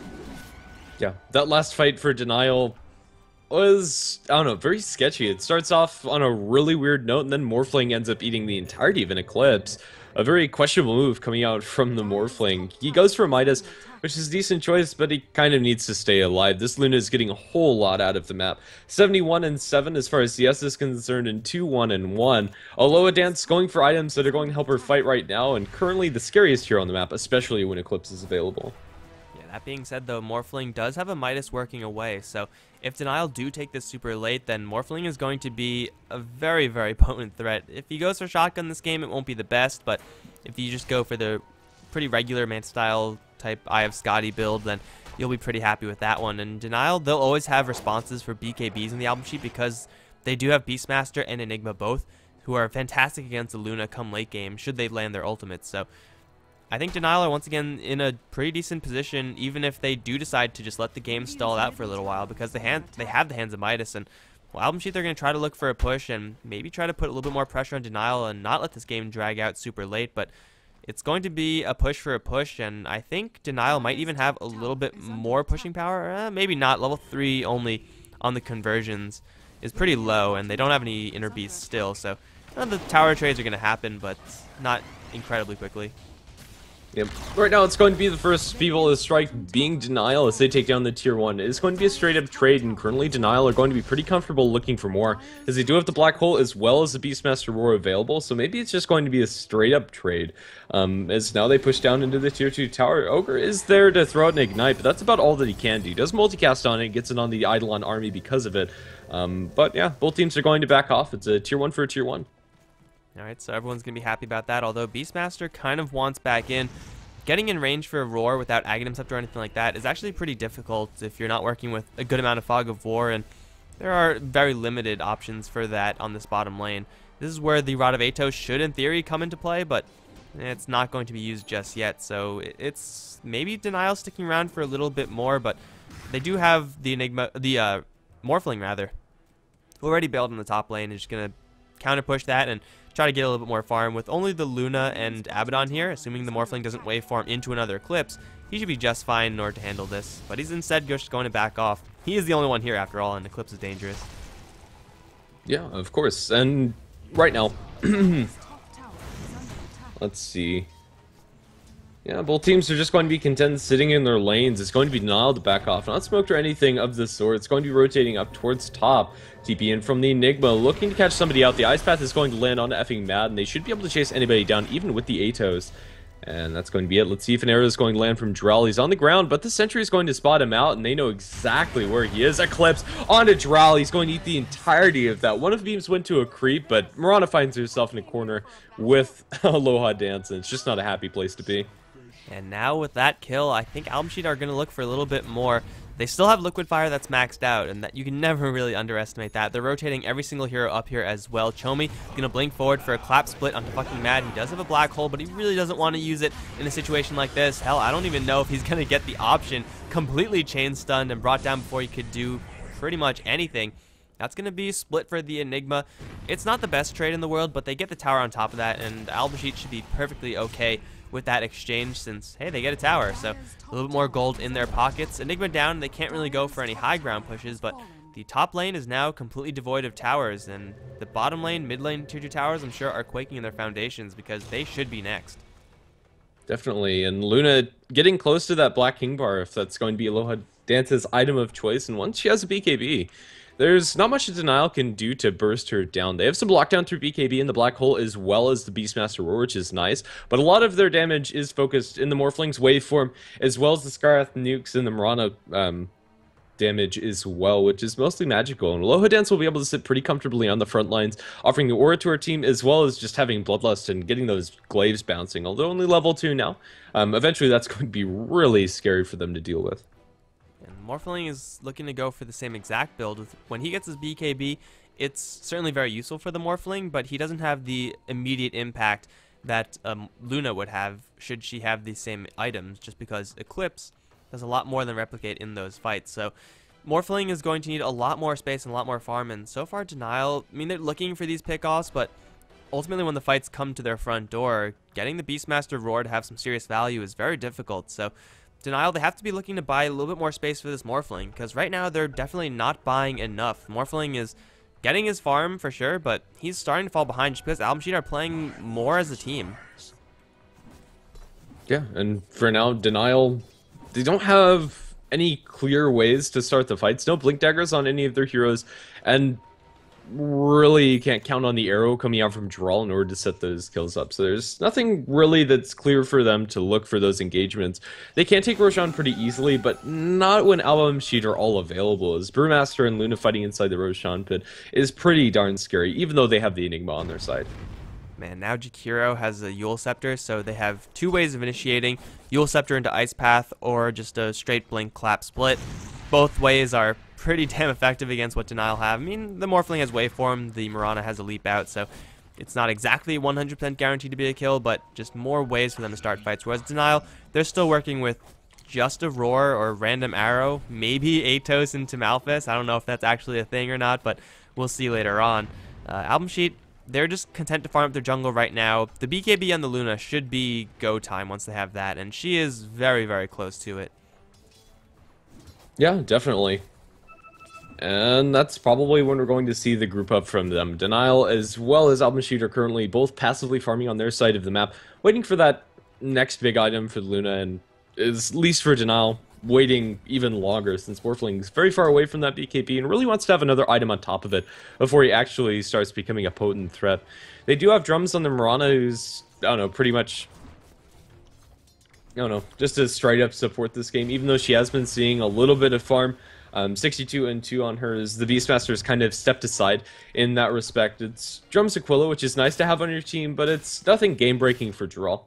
Yeah, that last fight for Denial was, I don't know, very sketchy. It starts off on a really weird note, and then Morphling ends up eating the entirety of an Eclipse. A very questionable move coming out from the Morphling. He goes for Midas, which is a decent choice, but he kind of needs to stay alive. This Luna is getting a whole lot out of the map. 71-7 as far as CS is concerned, and 2-1-1. Aloha Dance going for items that are going to help her fight right now, and currently the scariest hero on the map, especially when Eclipse is available. That being said, though, Morphling does have a Midas working away, so if Denial do take this super late, then Morphling is going to be a very, very potent threat. If he goes for Shotgun this game, it won't be the best, but if you just go for the pretty regular Manta-style type Eye of Scotty build, then you'll be pretty happy with that one. And Denial, they'll always have responses for BKBs in the AlbumSheet because they do have Beastmaster and Enigma both, who are fantastic against the Luna come late game, should they land their ultimates. So I think Denial are once again in a pretty decent position, even if they do decide to just let the game stall out for a little while, because they have the hands of Midas, and well, AlbumSheet, they're going to try to look for a push and maybe try to put a little bit more pressure on Denial and not let this game drag out super late, but it's going to be a push for a push, and I think Denial might even have a little bit more pushing power. Maybe not. Level 3 only on the conversions is pretty low, and they don't have any inner beasts still, so the tower trades are going to happen, but not incredibly quickly. Yep. Right now, it's going to be the first people to strike being Denial as they take down the tier 1. It's going to be a straight-up trade, and currently Denial are going to be pretty comfortable looking for more, as they do have the Black Hole as well as the Beastmaster Roar available, so maybe it's just going to be a straight-up trade. As now they push down into the tier 2 tower. Ogre is there to throw out an Ignite, but that's about all that he can do. He does multicast on it, gets it on the Eidolon army because of it. But yeah, both teams are going to back off. It's a tier 1 for a tier 1. Alright, so everyone's going to be happy about that, although Beastmaster kind of wants back in. Getting in range for a Roar without Aghanim Scepter or anything like that is actually pretty difficult if you're not working with a good amount of Fog of War, and there are very limited options for that on this bottom lane. This is where the Rod of Atos should, in theory, come into play, but it's not going to be used just yet, so it's maybe Denial sticking around for a little bit more, but they do have the Morphling, rather, who already bailed on the top lane, and just going to counter push that and try to get a little bit more farm. With only the Luna and Abaddon here, assuming the Morphling doesn't waveform into another Eclipse, he should be just fine in order to handle this. But he's instead just going to back off. He is the only one here after all, and Eclipse is dangerous. Yeah, of course. And right now, let's see. Yeah, both teams are just going to be content sitting in their lanes. It's going to be Denial to back off. Not smoked or anything of the sort. It's going to be rotating up towards top. TP in from the Enigma, looking to catch somebody out. The Ice Path is going to land on effing Mad, and they should be able to chase anybody down, even with the Atos. And that's going to be it. Let's see if an arrow is going to land from Drowl. He's on the ground, but the Sentry is going to spot him out, and they know exactly where he is. Eclipse onto Drowl. He's going to eat the entirety of that. One of the beams went to a creep, but Mirana finds herself in a corner with Aloha Dance, and it's just not a happy place to be. And now with that kill, I think AlbumSheet are going to look for a little bit more. They still have Liquid Fire that's maxed out, and that you can never really underestimate that. They're rotating every single hero up here as well. Chomi going to blink forward for a clap split onto fucking Mad. He does have a black hole, but he really doesn't want to use it in a situation like this. Hell, I don't even know if he's going to get the option. Completely chain stunned and brought down before he could do pretty much anything. That's going to be split for the Enigma. It's not the best trade in the world, but they get the tower on top of that, and AlbumSheet should be perfectly okay with that exchange since, hey, they get a tower, so a little bit more gold in their pockets. Enigma down, they can't really go for any high ground pushes, but the top lane is now completely devoid of towers, and the bottom lane, mid lane tier 2 towers, I'm sure, are quaking in their foundations because they should be next. Definitely, and Luna getting close to that Black King bar if that's going to be Aloha Dance's item of choice, and once she has a BKB, there's not much a Denial can do to burst her down. They have some lockdown through BKB in the Black Hole as well as the Beastmaster Roar, which is nice, but a lot of their damage is focused in the Morphling's waveform as well as the Skarath nukes and the Mirana damage as well, which is mostly magical. And Aloha Dance will be able to sit pretty comfortably on the front lines, offering the aura to our team as well as just having Bloodlust and getting those glaives bouncing, although only level 2 now. Eventually that's going to be really scary for them to deal with. And Morphling is looking to go for the same exact build. When he gets his BKB, it's certainly very useful for the Morphling, but he doesn't have the immediate impact that Luna would have should she have these same items, just because Eclipse does a lot more than replicate in those fights. So Morphling is going to need a lot more space and a lot more farm, and so far Denial, I mean, they're looking for these pickoffs, but ultimately when the fights come to their front door, getting the Beastmaster Roar to have some serious value is very difficult. So Denial, they have to be looking to buy a little bit more space for this Morphling, because right now they're definitely not buying enough. Morphling is getting his farm for sure, but he's starting to fall behind just because AlbumSheet are playing more as a team. Yeah, and for now, Denial, they don't have any clear ways to start the fights. No Blink Daggers on any of their heroes, and really can't count on the arrow coming out from Drawl in order to set those kills up. So there's nothing really that's clear for them to look for those engagements. They can take Roshan pretty easily, but not when AlbumSheet are all available, as Brewmaster and Luna fighting inside the Roshan pit is pretty darn scary, even though they have the Enigma on their side. Man, now Jakiro has a Yule Scepter, so they have two ways of initiating: Yule Scepter into Ice Path, or just a straight Blink Clap split. Both ways are pretty damn effective against what Denial have. I mean, the Morphling has Waveform, the Mirana has a Leap Out, so it's not exactly 100% guaranteed to be a kill, but just more ways for them to start fights. Whereas Denial, they're still working with just a Roar or random arrow, maybe Atos into Malphus. I don't know if that's actually a thing or not, but we'll see later on. AlbumSheet, they're just content to farm up their jungle right now. The BKB on the Luna should be go time once they have that, and she is very, very close to it. Yeah, definitely. And that's probably when we're going to see the group up from them. Denial as well as AlbumSheet are currently both passively farming on their side of the map, waiting for that next big item for Luna, and is, at least for Denial, waiting even longer since Morphling's very far away from that BKB and really wants to have another item on top of it before he actually starts becoming a potent threat. They do have drums on the Mirana, who's, I don't know, pretty much, I don't know, just to straight up support this game, even though she has been seeing a little bit of farm. 62 and 2 on hers. The Beastmaster has kind of stepped aside in that respect. It's Drums Aquila, which is nice to have on your team, but it's nothing game-breaking for Draw.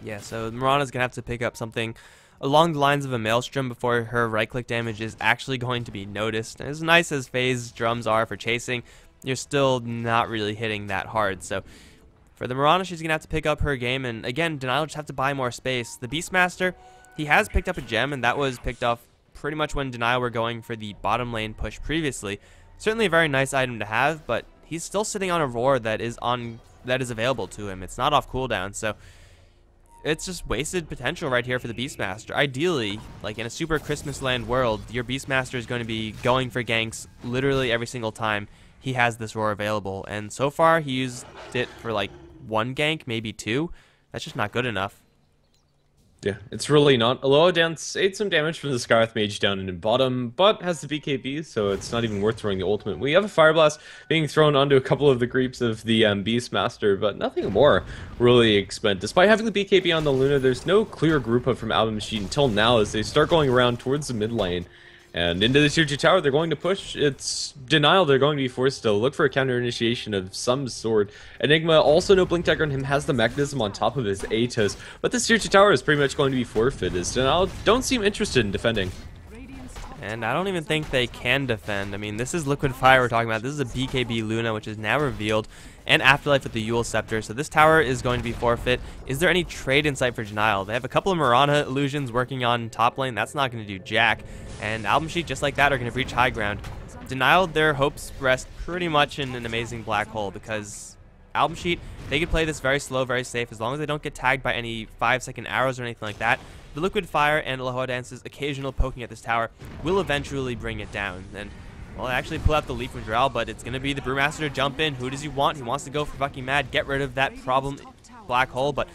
Yeah, so Mirana's going to have to pick up something along the lines of a Maelstrom before her right-click damage is actually going to be noticed. As nice as phase drums are for chasing, you're still not really hitting that hard. So for the Mirana, she's going to have to pick up her game, and again, Denial just have to buy more space. The Beastmaster, he has picked up a gem, and that was picked up pretty much when Denial were going for the bottom lane push previously. Certainly a very nice item to have, but he's still sitting on a Roar that is available to him. It's not off cooldown, so it's just wasted potential right here for the Beastmaster. Ideally, like in a super Christmas land world, your Beastmaster is going to be going for ganks literally every single time he has this Roar available, and so far he used it for like one gank, maybe two. That's just not good enough. Yeah, it's really not. Aloha Dance ate some damage from the Scarth Mage down in bottom, but has the BKB, so it's not even worth throwing the ultimate. We have a Fire Blast being thrown onto a couple of the creeps of the Beastmaster, but nothing more really expend. Despite having the BKB on the Luna, there's no clear group up from AlbumSheet until now as they start going around towards the mid lane. And into the tier 2 tower, they're going to push. It's Denial, they're going to be forced to look for a counter initiation of some sort. Enigma, also no Blink Dagger on him, has the mechanism on top of his Atos, but this tier 2 tower is pretty much going to be forfeit, as Denial don't seem interested in defending. And I don't even think they can defend. I mean, this is Liquid Fire we're talking about. This is a BKB Luna, which is now revealed, and Afterlife with the Yule Scepter. So this tower is going to be forfeit. Is there any trade in sight for Denial? They have a couple of Mirana illusions working on top lane. That's not going to do jack. And AlbumSheet, just like that, are going to breach high ground. Denial, their hopes rest pretty much in an amazing black hole, because AlbumSheet, they can play this very slow, very safe, as long as they don't get tagged by any 5-second arrows or anything like that. The Liquid Fire and Aloha Dance's occasional poking at this tower will eventually bring it down. And, well, I actually pull out the Leaf from Drow, but it's going to be the Brewmaster to jump in. Who does he want? He wants to go for fucking mad, get rid of that problem black hole, but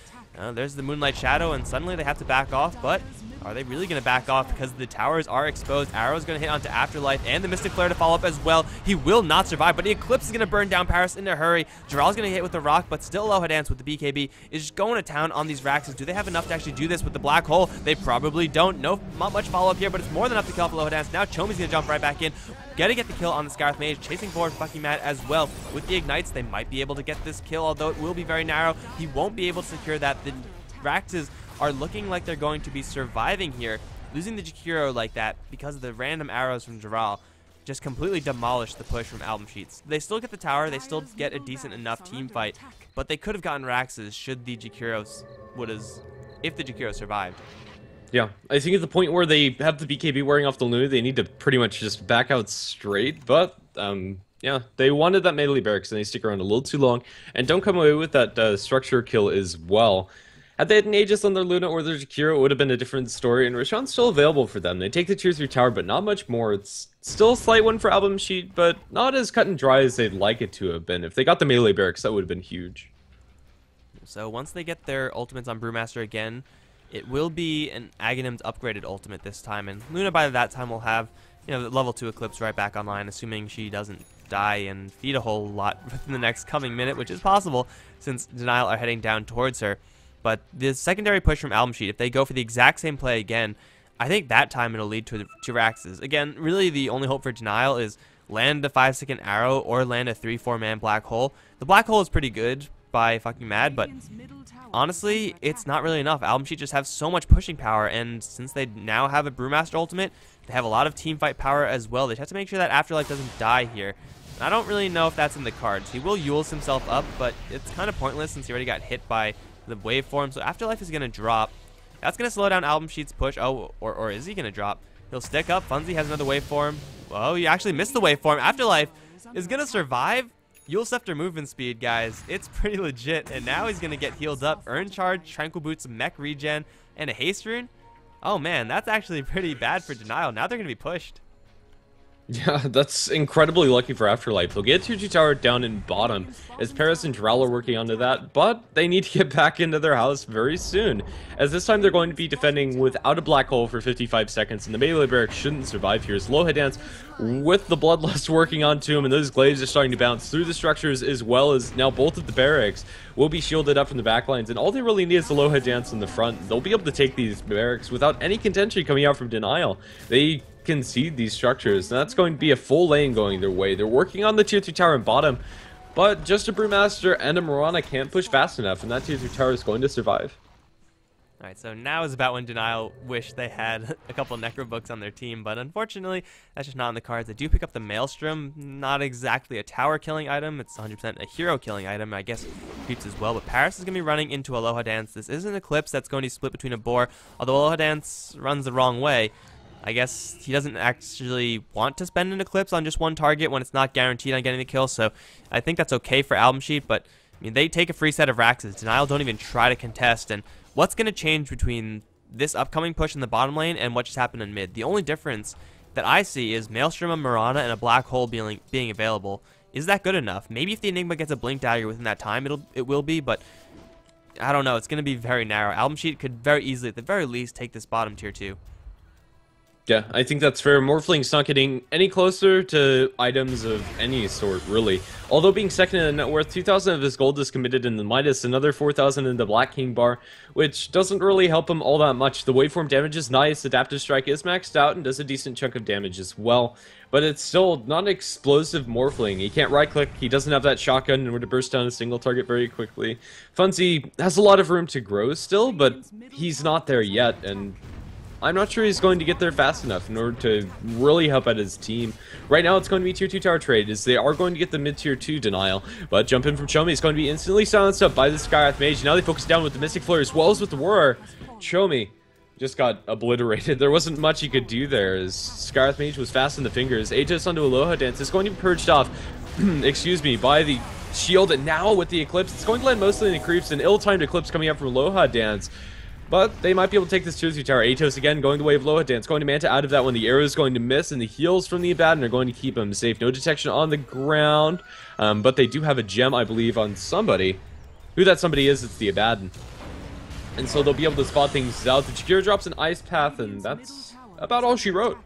there's the Moonlight Shadow, and suddenly they have to back off, but are they really going to back off because the towers are exposed? Arrow's going to hit onto Afterlife and the Mystic Flare to follow up as well. He will not survive, but the Eclipse is going to burn down Paris in a hurry. Jarrell's going to hit with the Rock, but still Aloha Dance with the BKB is just going to town on these Raxes. Do they have enough to actually do this with the Black Hole? They probably don't. Not much follow-up here, but it's more than enough to kill off Aloha Dance. Now Chomi's going to jump right back in. Get the kill on the Scarth Mage, chasing forward fucking mad as well. With the Ignites, they might be able to get this kill, although it will be very narrow. He won't be able to secure that. The Raxes are looking like they're going to be surviving here. Losing the Jakiro like that because of the random arrows from Jarrell, just completely demolished the push from AlbumSheets. They still get the tower, they still get a decent enough team fight, but they could have gotten Raxes should the Jakiros if the Jakiro survived. Yeah, I think at the point where they have the BKB wearing off the Luna, they need to pretty much just back out straight, but, yeah, they wanted that melee barracks, and they stick around a little too long, and don't come away with that structure kill as well. Had they had an Aegis on their Luna or their Jakiro, it would have been a different story, and Roshan's still available for them. They take the tier 3 tower, but not much more. It's still a slight one for AlbumSheet, but not as cut and dry as they'd like it to have been. If they got the melee barracks, that would have been huge. So once they get their ultimates on Brewmaster again, it will be an Aghanim's upgraded ultimate this time, and Luna by that time will have, the level 2 Eclipse right back online, assuming she doesn't die and feed a whole lot within the next coming minute, which is possible since Denial are heading down towards her. But the secondary push from AlbumSheet, if they go for the exact same play again, I think that time it'll lead to Raxes. Again, really the only hope for Denial is land a 5-second arrow or land a 3-4 man black hole. The black hole is pretty good by fucking mad, but honestly, it's not really enough. AlbumSheet just have so much pushing power, and since they now have a Brewmaster ultimate, they have a lot of team fight power as well. They just have to make sure that Afterlife doesn't die here. And I don't really know if that's in the cards. He will Eul's himself up, but it's kind of pointless since he already got hit by the waveform, so Afterlife is going to drop. That's going to slow down AlbumSheet's push. Oh, or is he going to drop? He'll stick up. Funzy has another waveform. Oh, he actually missed the waveform. Afterlife is going to survive. Eul Scepter movement speed, guys. It's pretty legit, and now he's going to get healed up. Earn Charge, Tranquil Boots, Mech Regen, and a Haste Rune. Oh, man, that's actually pretty bad for Denial. Now they're going to be pushed. Yeah, that's incredibly lucky for Afterlife. They'll get tier 2 tower down in bottom, as Paris and Drowl are working onto that, but they need to get back into their house very soon, as this time they're going to be defending without a black hole for 55 seconds, and the melee barracks shouldn't survive here, as Aloha Dance, with the Bloodlust working onto him, and those glaives are starting to bounce through the structures, as well as now both of the barracks will be shielded up from the backlines, and all they really need is Aloha Dance in the front. They'll be able to take these barracks without any contention coming out from Denial. They concede these structures, and that's going to be a full lane going their way. They're working on the tier 2 tower in bottom, but just a Brewmaster and a Mirana can't push fast enough, and that tier 2 tower is going to survive. Alright, so now is about when Denial wish they had a couple Necro books on their team, but unfortunately, that's just not in the cards. They do pick up the Maelstrom, not exactly a tower killing item, it's 100% a hero killing item, I guess creeps as well, but Paris is going to be running into Aloha Dance. This is an Eclipse that's going to split between a Boar, although Aloha Dance runs the wrong way. I guess he doesn't actually want to spend an Eclipse on just one target when it's not guaranteed on getting the kill, so I think that's okay for AlbumSheet, but I mean, they take a free set of Raxes. Denial don't even try to contest, and what's going to change between this upcoming push in the bottom lane and what just happened in mid? The only difference that I see is Maelstrom, a Mirana, and a Black Hole being available. Is that good enough? Maybe if the Enigma gets a Blink Dagger within that time, it will be, but I don't know. It's going to be very narrow. AlbumSheet could very easily, at the very least, take this bottom tier 2. Yeah, I think that's fair. Morphling's not getting any closer to items of any sort, really. Although being second in the net worth, 2,000 of his gold is committed in the Midas, another 4,000 in the Black King bar, which doesn't really help him all that much. The waveform damage is nice, Adaptive Strike is maxed out and does a decent chunk of damage as well, but it's still not an explosive Morphling. He can't right-click, he doesn't have that shotgun in order to burst down a single target very quickly. Funzy has a lot of room to grow still, but he's not there yet, and I'm not sure he's going to get there fast enough in order to really help out his team. Right now, it's going to be tier 2 tower trade, as they are going to get the mid-tier 2 Denial. But jump in from Chomi is going to be instantly silenced up by the Skywrath Mage. Now they focus down with the Mystic Flare as well as with the Warrior. Chomi just got obliterated. There wasn't much he could do there, as Skywrath Mage was fast in the fingers. Aegis onto Aloha Dance is going to be purged off, excuse me, by the shield. And now with the Eclipse, it's going to land mostly in the creeps. An ill-timed Eclipse coming up from Aloha Dance. But they might be able to take this tier 2 tower. Atos again going the way of Aloha Dance, going to Manta out of that one. The arrow is going to miss, and the heals from the Abaddon are going to keep him safe. No detection on the ground, but they do have a gem, I believe, on somebody. Who that somebody is, it's the Abaddon. And so they'll be able to spot things out. The Jakiro drops an Ice Path, and that's about all she wrote.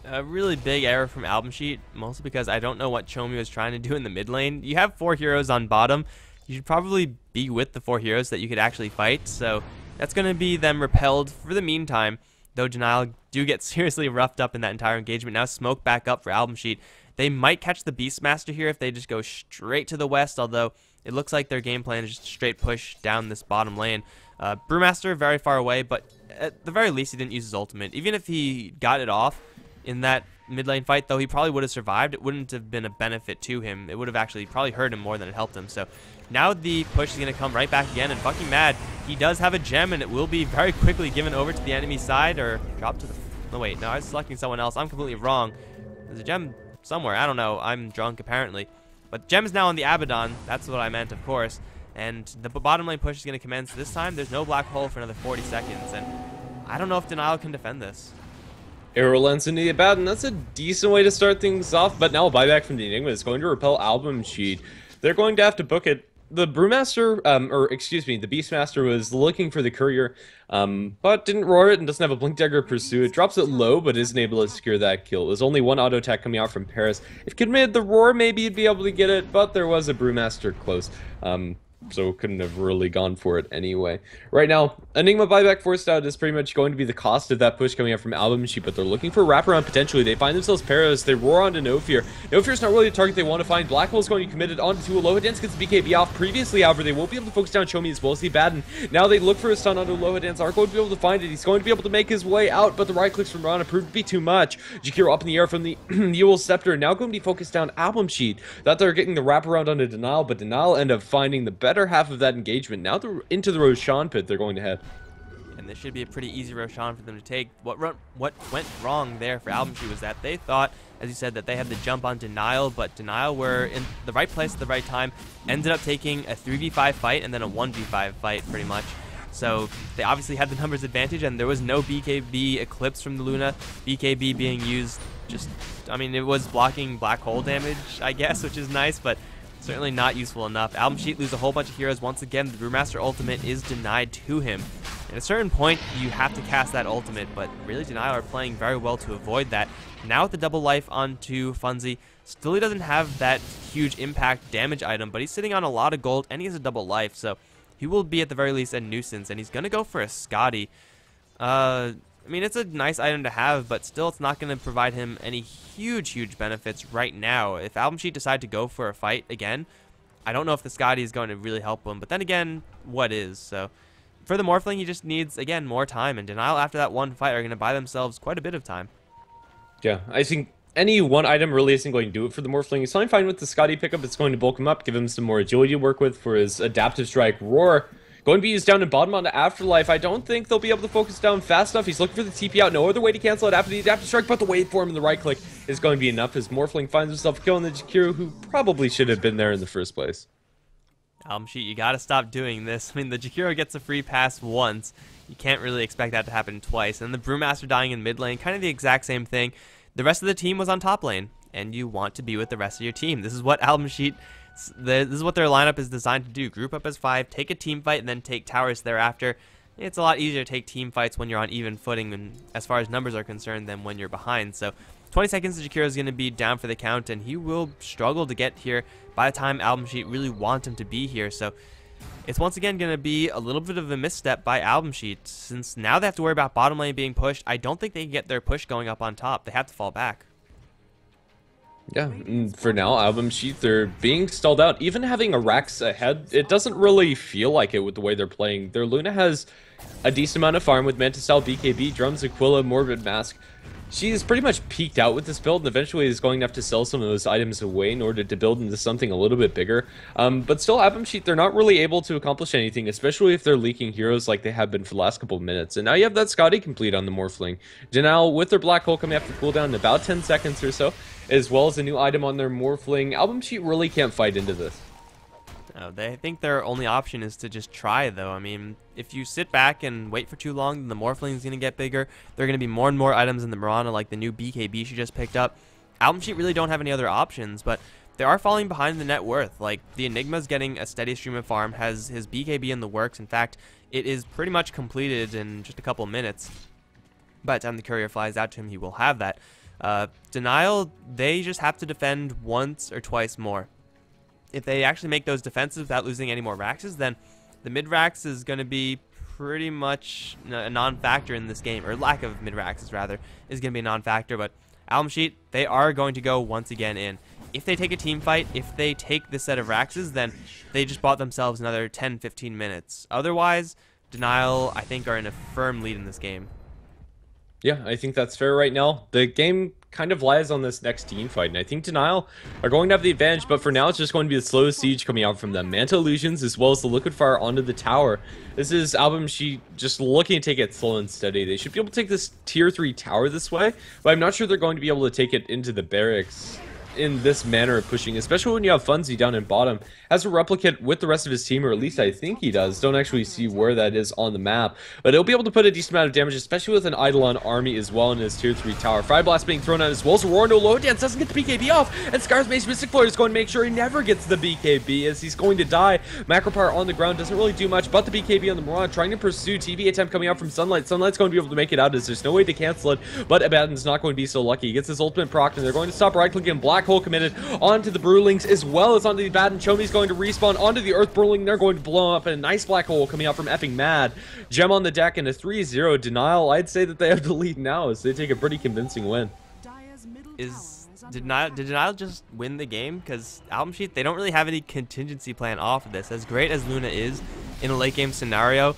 A really big error from AlbumSheet, mostly because I don't know what Chomi was trying to do in the mid lane. You have 4 heroes on bottom. You should probably be with the 4 heroes that you could actually fight, so that's going to be them repelled for the meantime, though Denial do get seriously roughed up in that entire engagement. Now smoke back up for AlbumSheet. They might catch the Beastmaster here if they just go straight to the west, although it looks like their game plan is just straight push down this bottom lane. Brewmaster very far away, but at the very least he didn't use his ultimate. Even if he got it off in that mid lane fight, though he probably would have survived. It wouldn't have been a benefit to him. It would have actually probably hurt him more than it helped him. So now the push is going to come right back again, and fucking mad. He does have a gem, and it will be very quickly given over to the enemy side, or dropped to the... No, wait, no, I was selecting someone else. I'm completely wrong. There's a gem somewhere. I don't know. I'm drunk, apparently. But gem is now on the Abaddon. That's what I meant, of course. And the bottom lane push is going to commence. This time, there's no black hole for another 40 seconds, and I don't know if Denial can defend this. Arrow lens into the Abaddon. That's a decent way to start things off, but now a buyback from the Enigma is going to repel AlbumSheet. They're going to have to book it. The Brewmaster, or excuse me, the Beastmaster was looking for the Courier, but didn't roar it and doesn't have a Blink Dagger pursue. It drops it low, but isn't able to secure that kill. There's only one auto attack coming out from Paris. If Kid made the roar, maybe he'd be able to get it, but there was a Brewmaster close. So couldn't have really gone for it anyway. Right now, Enigma buyback forced out is pretty much going to be the cost of that push coming out from AlbumSheet, but they're looking for a wraparound potentially. They find themselves Paris, they roar onto No Fear. No Fear's not really the target they want to find. Black Hole's going to be committed onto Aloha Dance, gets BKB off previously, however, they won't be able to focus down Show Me as well as the Abaddon. Now they look for a stun onto Aloha Dance, aren't going to be able to find it. He's going to be able to make his way out, but the right clicks from Rana proved to be too much. Jakiro up in the air from the Ewell Scepter, now going to be focused down AlbumSheet. Thought they were getting the wraparound onto Denial, but Denial end up finding the better half of that engagement. Now they're into the Roshan pit they're going to head. And this should be a pretty easy Roshan for them to take. What went wrong there for AlbumSheet was that they thought, as you said, that they had the jump on Denial, but Denial were in the right place at the right time, ended up taking a 3v5 fight and then a 1v5 fight pretty much. So they obviously had the numbers advantage, and there was no BKB Eclipse from the Luna. BKB being used just, I mean, it was blocking black hole damage, I guess, which is nice, but certainly not useful enough. AlbumSheet lose a whole bunch of heroes. Once again, the Brewmaster ultimate is denied to him. At a certain point, you have to cast that ultimate, but really Denial are playing very well to avoid that. Now with the double life onto Funzy, still he doesn't have that huge impact damage item, but he's sitting on a lot of gold, and he has a double life, so he will be at the very least a nuisance, and he's going to go for a Scotty. I mean, it's a nice item to have, but still it's not going to provide him any huge benefits right now. If AlbumSheet decide to go for a fight again, I don't know if the Scotty is going to really help him, but then again, what is? So for the Morphling, he just needs, again, more time, and Denial after that one fight are going to buy themselves quite a bit of time. Yeah, I think any one item really isn't going to do it for the Morphling. He's fine with the Scotty pickup. It's going to bulk him up, give him some more agility to work with for his Adaptive Strike. Roar going to be used down in bottom onto Afterlife. I don't think they'll be able to focus down fast enough. He's looking for the TP out. No other way to cancel it after the Adaptive Strike, but the wait for him and the right click is going to be enough as Morphling finds himself killing the Jakiro, who probably should have been there in the first place. AlbumSheet, you gotta stop doing this. I mean, the Jakiro gets a free pass once. You can't really expect that to happen twice. And the Brewmaster dying in mid lane, kind of the exact same thing. The rest of the team was on top lane, and you want to be with the rest of your team. This is what AlbumSheet... This is what their lineup is designed to do. Group up as 5, take a team fight, and then take towers thereafter. It's a lot easier to take team fights when you're on even footing and as far as numbers are concerned than when you're behind. So 20 seconds, Jakiro is going to be down for the count, and he will struggle to get here by the time AlbumSheet really want him to be here. So it's once again going to be a little bit of a misstep by AlbumSheet. Since now they have to worry about bottom lane being pushed, I don't think they can get their push going up on top. They have to fall back. Yeah, for now, AlbumSheet, they're being stalled out. Even having a Rax ahead, it doesn't really feel like it with the way they're playing. Their Luna has a decent amount of farm with Manta Style, BKB, Drums, Aquila, Morbid Mask. She's pretty much peaked out with this build, and eventually is going to have to sell some of those items away in order to build into something a little bit bigger. But still, AlbumSheet, they're not really able to accomplish anything, especially if they're leaking heroes like they have been for the last couple of minutes. And now you have that Scotty complete on the Morphling. Denial with their Black Hole coming after cooldown in about 10 seconds or so, as well as a new item on their Morphling. AlbumSheet really can't fight into this. No, they think their only option is to just try, though. I mean, if you sit back and wait for too long, then the Morphling is going to get bigger. There are going to be more and more items in the Mirana, like the new BKB she just picked up. AlbumSheet really don't have any other options, but they are falling behind the net worth. Like, the Enigma's getting a steady stream of farm, has his BKB in the works. In fact, it is pretty much completed in just a couple minutes. By the time the courier flies out to him, he will have that. Denial, they just have to defend once or twice more. If they actually make those defenses without losing any more Raxes, then the mid-Rax is going to be pretty much a non-factor in this game, or lack of mid-Raxes, rather, is going to be a non-factor. But AlbumSheet, they are going to go once again in. If they take a team fight, if they take this set of Raxes, then they just bought themselves another 10-15 minutes. Otherwise, Denial, I think, are in a firm lead in this game. Yeah, I think that's fair right now. The game kind of lies on this next team fight, and I think Denial are going to have the advantage, but for now it's just going to be the slow siege coming out from them. Manta Illusions as well as the Liquid Fire onto the tower. This is AlbumSheet just looking to take it slow and steady. They should be able to take this tier 3 tower this way, but I'm not sure they're going to be able to take it into the barracks in this manner of pushing, especially when you have Funzy down in bottom. Has a replicate with the rest of his team, or at least I think he does. Don't actually see where that is on the map, but he'll be able to put a decent amount of damage, especially with an Eidolon army as well in his tier 3 tower. Fire Blast being thrown out as well, so Rondo low dance doesn't get the BKB off, and Scar's Mace Mystic Flare is going to make sure he never gets the BKB as he's going to die. Macro Power on the ground doesn't really do much, but the BKB on the Mirage trying to pursue. TV attempt coming out from Sunlight. Sunlight's going to be able to make it out as there's no way to cancel it, but Abaddon's not going to be so lucky. He gets his ultimate proc, and they're going to stop right-clicking. Black Hole committed onto the Brewlings as well as onto the Abaddon. Chomi's going to respawn onto the Earth Brewling. They're going to blow up, and a nice black hole coming out from effing Mad. Gem on the deck and a 3-0 Denial. I'd say that they have the lead now as they take a pretty convincing win. Did Denial just win the game? Because AlbumSheet, they don't really have any contingency plan off of this. As great as Luna is in a late game scenario,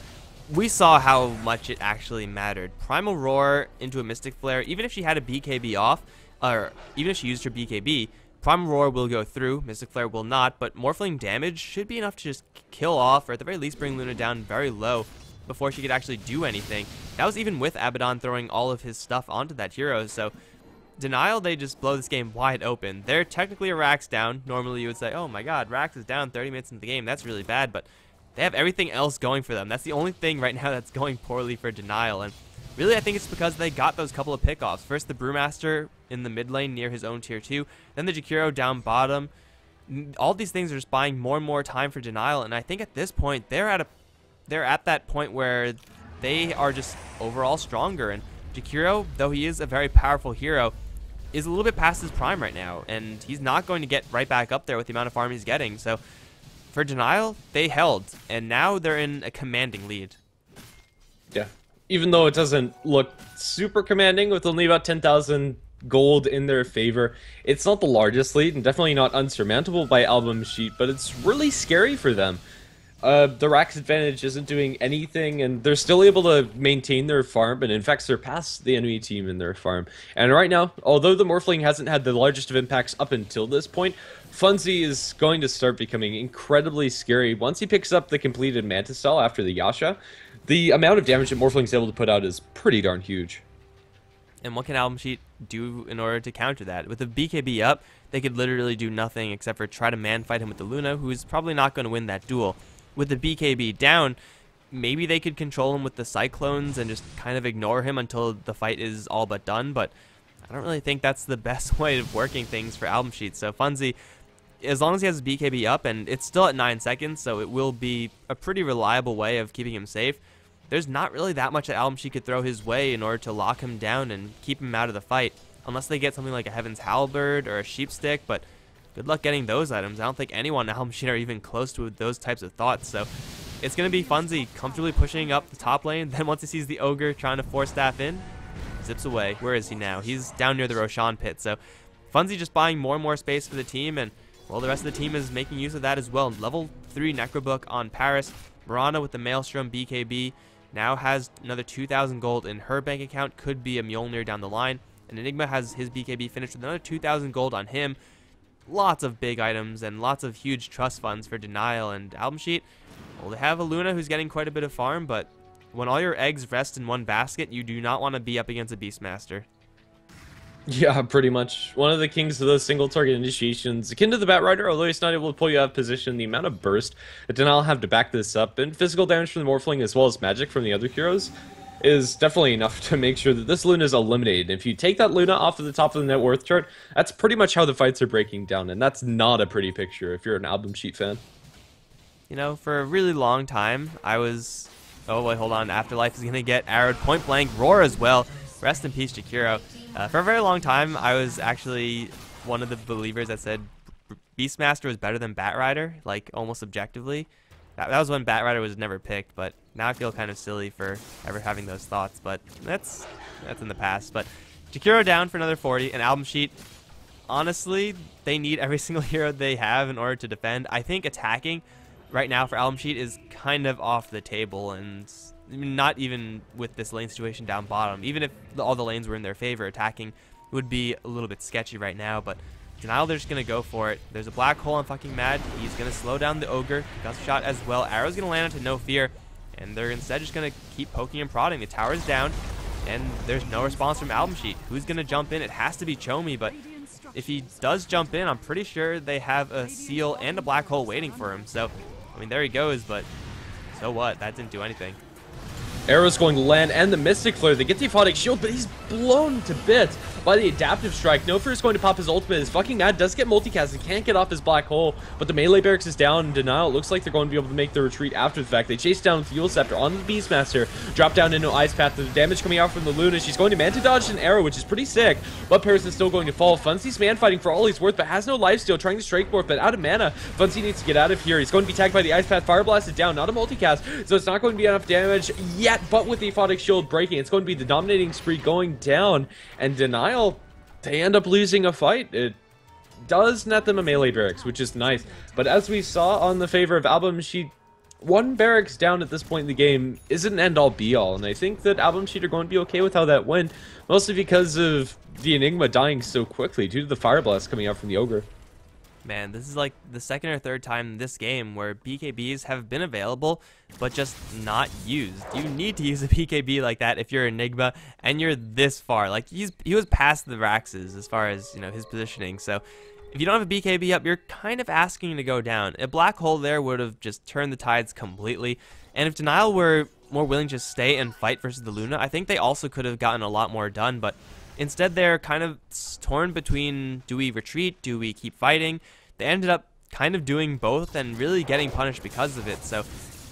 we saw how much it actually mattered. Primal Roar into a Mystic Flare, even if she had a BKB off, or even if she used her BKB, Primal Roar will go through, Mystic Flare will not, but Morphling damage should be enough to just kill off, or at the very least bring Luna down very low before she could actually do anything. That was even with Abaddon throwing all of his stuff onto that hero, so Denial, they just blow this game wide open. They're technically a Rax down. Normally you would say, oh my god, Rax is down 30 minutes into the game, that's really bad, but they have everything else going for them. That's the only thing right now that's going poorly for Denial, and really I think it's because they got those couple of pickoffs. First the Brewmaster in the mid lane near his own tier 2, then the Jakiro down bottom. All these things are just buying more and more time for Denial, and I think at this point they're at that point where they are just overall stronger, and Jakiro, though he is a very powerful hero, is a little bit past his prime right now, and he's not going to get right back up there with the amount of farm he's getting. So for Denial, they held, and now they're in a commanding lead. Yeah, even though it doesn't look super commanding with only about 10,000 gold in their favor, it's not the largest lead and definitely not unsurmountable by AlbumSheet, but it's really scary for them. The Rax advantage isn't doing anything, and they're still able to maintain their farm, and in fact surpass the enemy team in their farm. And right now, although the Morphling hasn't had the largest of impacts up until this point, Funzy is going to start becoming incredibly scary. Once he picks up the completed Mantis Cell after the Yasha, the amount of damage that Morphling's able to put out is pretty darn huge. And what can AlbumSheet do in order to counter that? With the BKB up, they could literally do nothing except for try to man-fight him with the Luna, who's probably not going to win that duel. With the BKB down, maybe they could control him with the Cyclones and just kind of ignore him until the fight is all but done, but I don't really think that's the best way of working things for AlbumSheet. So Funzy, as long as he has his BKB up, and it's still at 9 seconds, so it will be a pretty reliable way of keeping him safe, there's not really that much that AlbumSheet could throw his way in order to lock him down and keep him out of the fight, unless they get something like a Heaven's Halberd or a Sheep Stick, but good luck getting those items. I don't think anyone at AlbumSheet are even close to those types of thoughts, so it's going to be Funzy comfortably pushing up the top lane, then once he sees the Ogre trying to force staff in, zips away. Where is he now? He's down near the Roshan pit, so Funzy just buying more and more space for the team, and well, the rest of the team is making use of that as well. Level 3 Necrobook on Paris. Mirana with the Maelstrom BKB now has another 2,000 gold in her bank account, could be a Mjolnir down the line, and Enigma has his BKB finished with another 2,000 gold on him. Lots of big items and lots of huge trust funds for Denial, and AlbumSheet, well, they have a Luna who's getting quite a bit of farm, but when all your eggs rest in one basket, you do not want to be up against a Beastmaster. Yeah, pretty much. One of the kings of those single target initiations, akin to the Batrider, although he's not able to pull you out of position, the amount of burst that Denial have to back this up, and physical damage from the Morphling as well as magic from the other heroes, is definitely enough to make sure that this Luna is eliminated. And if you take that Luna off of the top of the net worth chart, that's pretty much how the fights are breaking down, and that's not a pretty picture if you're an AlbumSheet fan. You know, for a really long time, I was... Oh, wait, hold on. Afterlife is going to get arrowed point blank. Roar as well. Rest in peace, Jakiro. For a very long time, I was actually one of the believers that said Beastmaster was better than Batrider, like almost objectively. That was when Batrider was never picked, but now I feel kind of silly for ever having those thoughts, but that's in the past. But Jakiro down for another 40, and AlbumSheet, honestly, they need every single hero they have in order to defend. I think attacking right now for AlbumSheet is kind of off the table, and not even with this lane situation down bottom. Even if all the lanes were in their favor, attacking would be a little bit sketchy right now, but Denial, they're just going to go for it. There's a black hole on fucking Mad. He's going to slow down the Ogre. Gust shot as well. Arrow's going to land into No Fear, and they're instead just going to keep poking and prodding. The tower's down, and there's no response from AlbumSheet. Who's going to jump in? It has to be Chomi, but if he does jump in, I'm pretty sure they have a seal and a black hole waiting for him. So, I mean, there he goes, but so what? That didn't do anything. Arrow's going to land, and the Mystic Flare. They get the Aphotic Shield, but he's blown to bits by the Adaptive Strike. No Fear is going to pop his ultimate. His fucking Mad does get multicast. He can't get off his black hole, but the melee barracks is down. Denial, it looks like they're going to be able to make the retreat after the fact. They chase down with Fuel Scepter on the Beastmaster, drop down into Ice Path. The damage coming out from the Luna. She's going to Manta Dodge an Arrow, which is pretty sick, but Paris is still going to fall. Funzy's man fighting for all he's worth, but has no lifesteal, trying to strike forth, but out of mana. Funzy needs to get out of here. He's going to be tagged by the Ice Path. Fire Blast is down, not a multicast, so it's not going to be enough damage yet, but with the Aphotic Shield breaking, it's going to be the dominating spree going down, and Denial, they end up losing a fight. It does net them a melee barracks, which is nice, but as we saw on the favor of AlbumSheet, one barracks down at this point in the game isn't an end-all be-all, and I think that AlbumSheet are going to be okay with how that went, mostly because of the Enigma dying so quickly due to the Fire Blast coming out from the Ogre. Man, this is like the second or third time in this game where BKBs have been available, but just not used. You need to use a BKB like that if you're Enigma and you're this far. Like, he was past the Raxes as far as, you know, his positioning. So if you don't have a BKB up, you're kind of asking to go down. A black hole there would have just turned the tides completely. And if Denial were more willing to stay and fight versus the Luna, I think they also could have gotten a lot more done, but instead, they're kind of torn between, do we retreat, do we keep fighting? They ended up kind of doing both and really getting punished because of it. So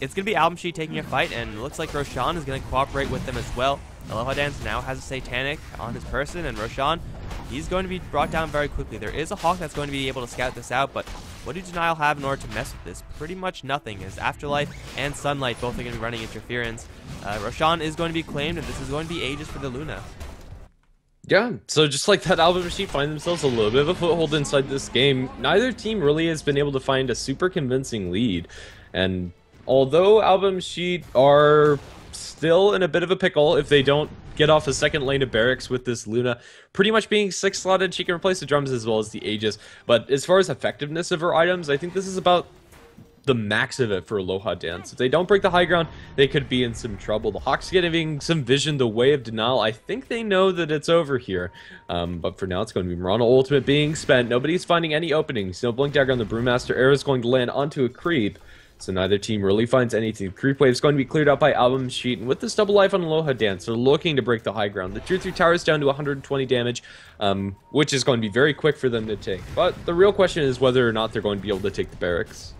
it's going to be AlbumSheet taking a fight, and it looks like Roshan is going to cooperate with them as well. Aloha Dance now has a Satanic on his person, and Roshan, he's going to be brought down very quickly. There is a Hawk that's going to be able to scout this out, but what do Denial have in order to mess with this? Pretty much nothing, as Afterlife and Sunlight both are going to be running interference. Roshan is going to be claimed, and this is going to be Aegis for the Luna. Yeah, so just like that, AlbumSheet find themselves a little bit of a foothold inside this game. Neither team really has been able to find a super convincing lead, and although AlbumSheet are still in a bit of a pickle if they don't get off a second lane of barracks with this Luna pretty much being 6 slotted, she can replace the drums as well as the Aegis, but as far as effectiveness of her items, I think this is about the max of it for Aloha Dance. If they don't break the high ground, they could be in some trouble. The Hawks getting some vision the way of Denial. I think they know that it's over here. But for now, it's going to be Mirana Ultimate being spent. Nobody's finding any openings. No Blink Dagger on the Brewmaster. Arrow is going to land onto a creep. So neither team really finds anything. Creep Wave is going to be cleared out by AlbumSheet. And with this double life on Aloha Dance, they're looking to break the high ground. The Tier 3 tower is down to 120 damage, which is going to be very quick for them to take. But the real question is whether or not they're going to be able to take the barracks.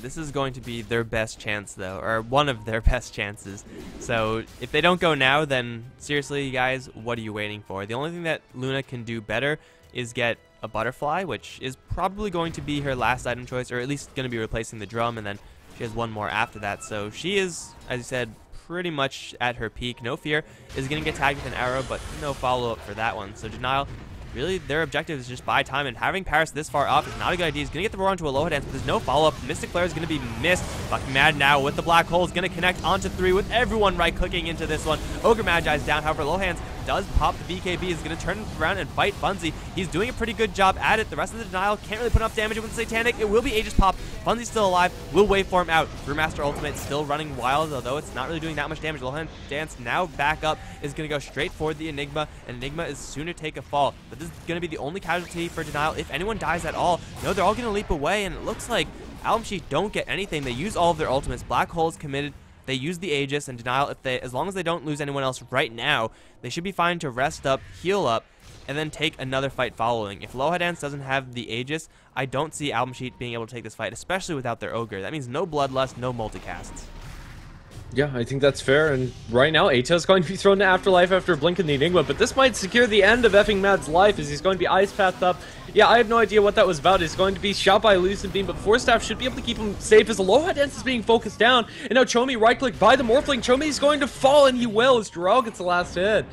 This is going to be their best chance, though, or one of their best chances. So if they don't go now, then seriously, guys, what are you waiting for? The only thing that Luna can do better is get a Butterfly, which is probably going to be her last item choice, or at least going to be replacing the drum, and then she has one more after that. So she is, as you said, pretty much at her peak. No Fear is going to get tagged with an arrow, but no follow-up for that one. So Denial, really, their objective is just buy time, and having Paris this far up is not a good idea. He's going to get the roar onto Aloha Dance, but there's no follow-up. Mystic Flare is going to be missed. Fucking Mad now with the black hole is going to connect onto 3 with everyone right-clicking into this one. Ogre Magi is down, however, Aloha Dance does pop the BKB, is going to turn around and fight Funzy. He's doing a pretty good job at it. The rest of the Denial can't really put enough damage with the Satanic. It will be Aegis pop. Funzy's still alive. We'll wait for him out. Brewmaster Ultimate still running wild, although it's not really doing that much damage. Aloha Dance now back up, is going to go straight for the Enigma, and Enigma is soon to take a fall. But this is going to be the only casualty for Denial if anyone dies at all. No, they're all going to leap away, and it looks like AlbumSheet don't get anything. They use all of their ultimates. Black Hole is committed. They use the Aegis, and Denial, as long as they don't lose anyone else right now, they should be fine to rest up, heal up, and then take another fight following. If Aloha Dance doesn't have the Aegis, I don't see AlbumSheet being able to take this fight, especially without their Ogre. That means no Bloodlust, no multicasts. Yeah, I think that's fair, and right now, Eita is going to be thrown to Afterlife after blinking the Enigma, but this might secure the end of effing Mad's life as he's going to be Ice Pathed up. Yeah, I have no idea what that was about. He's going to be shot by a Lucent Beam, but Force Staff should be able to keep him safe as Aloha Dance is being focused down, and now Chomi right-click by the Morphling. Chomi is going to fall, and he will as Jarrell gets the last hit.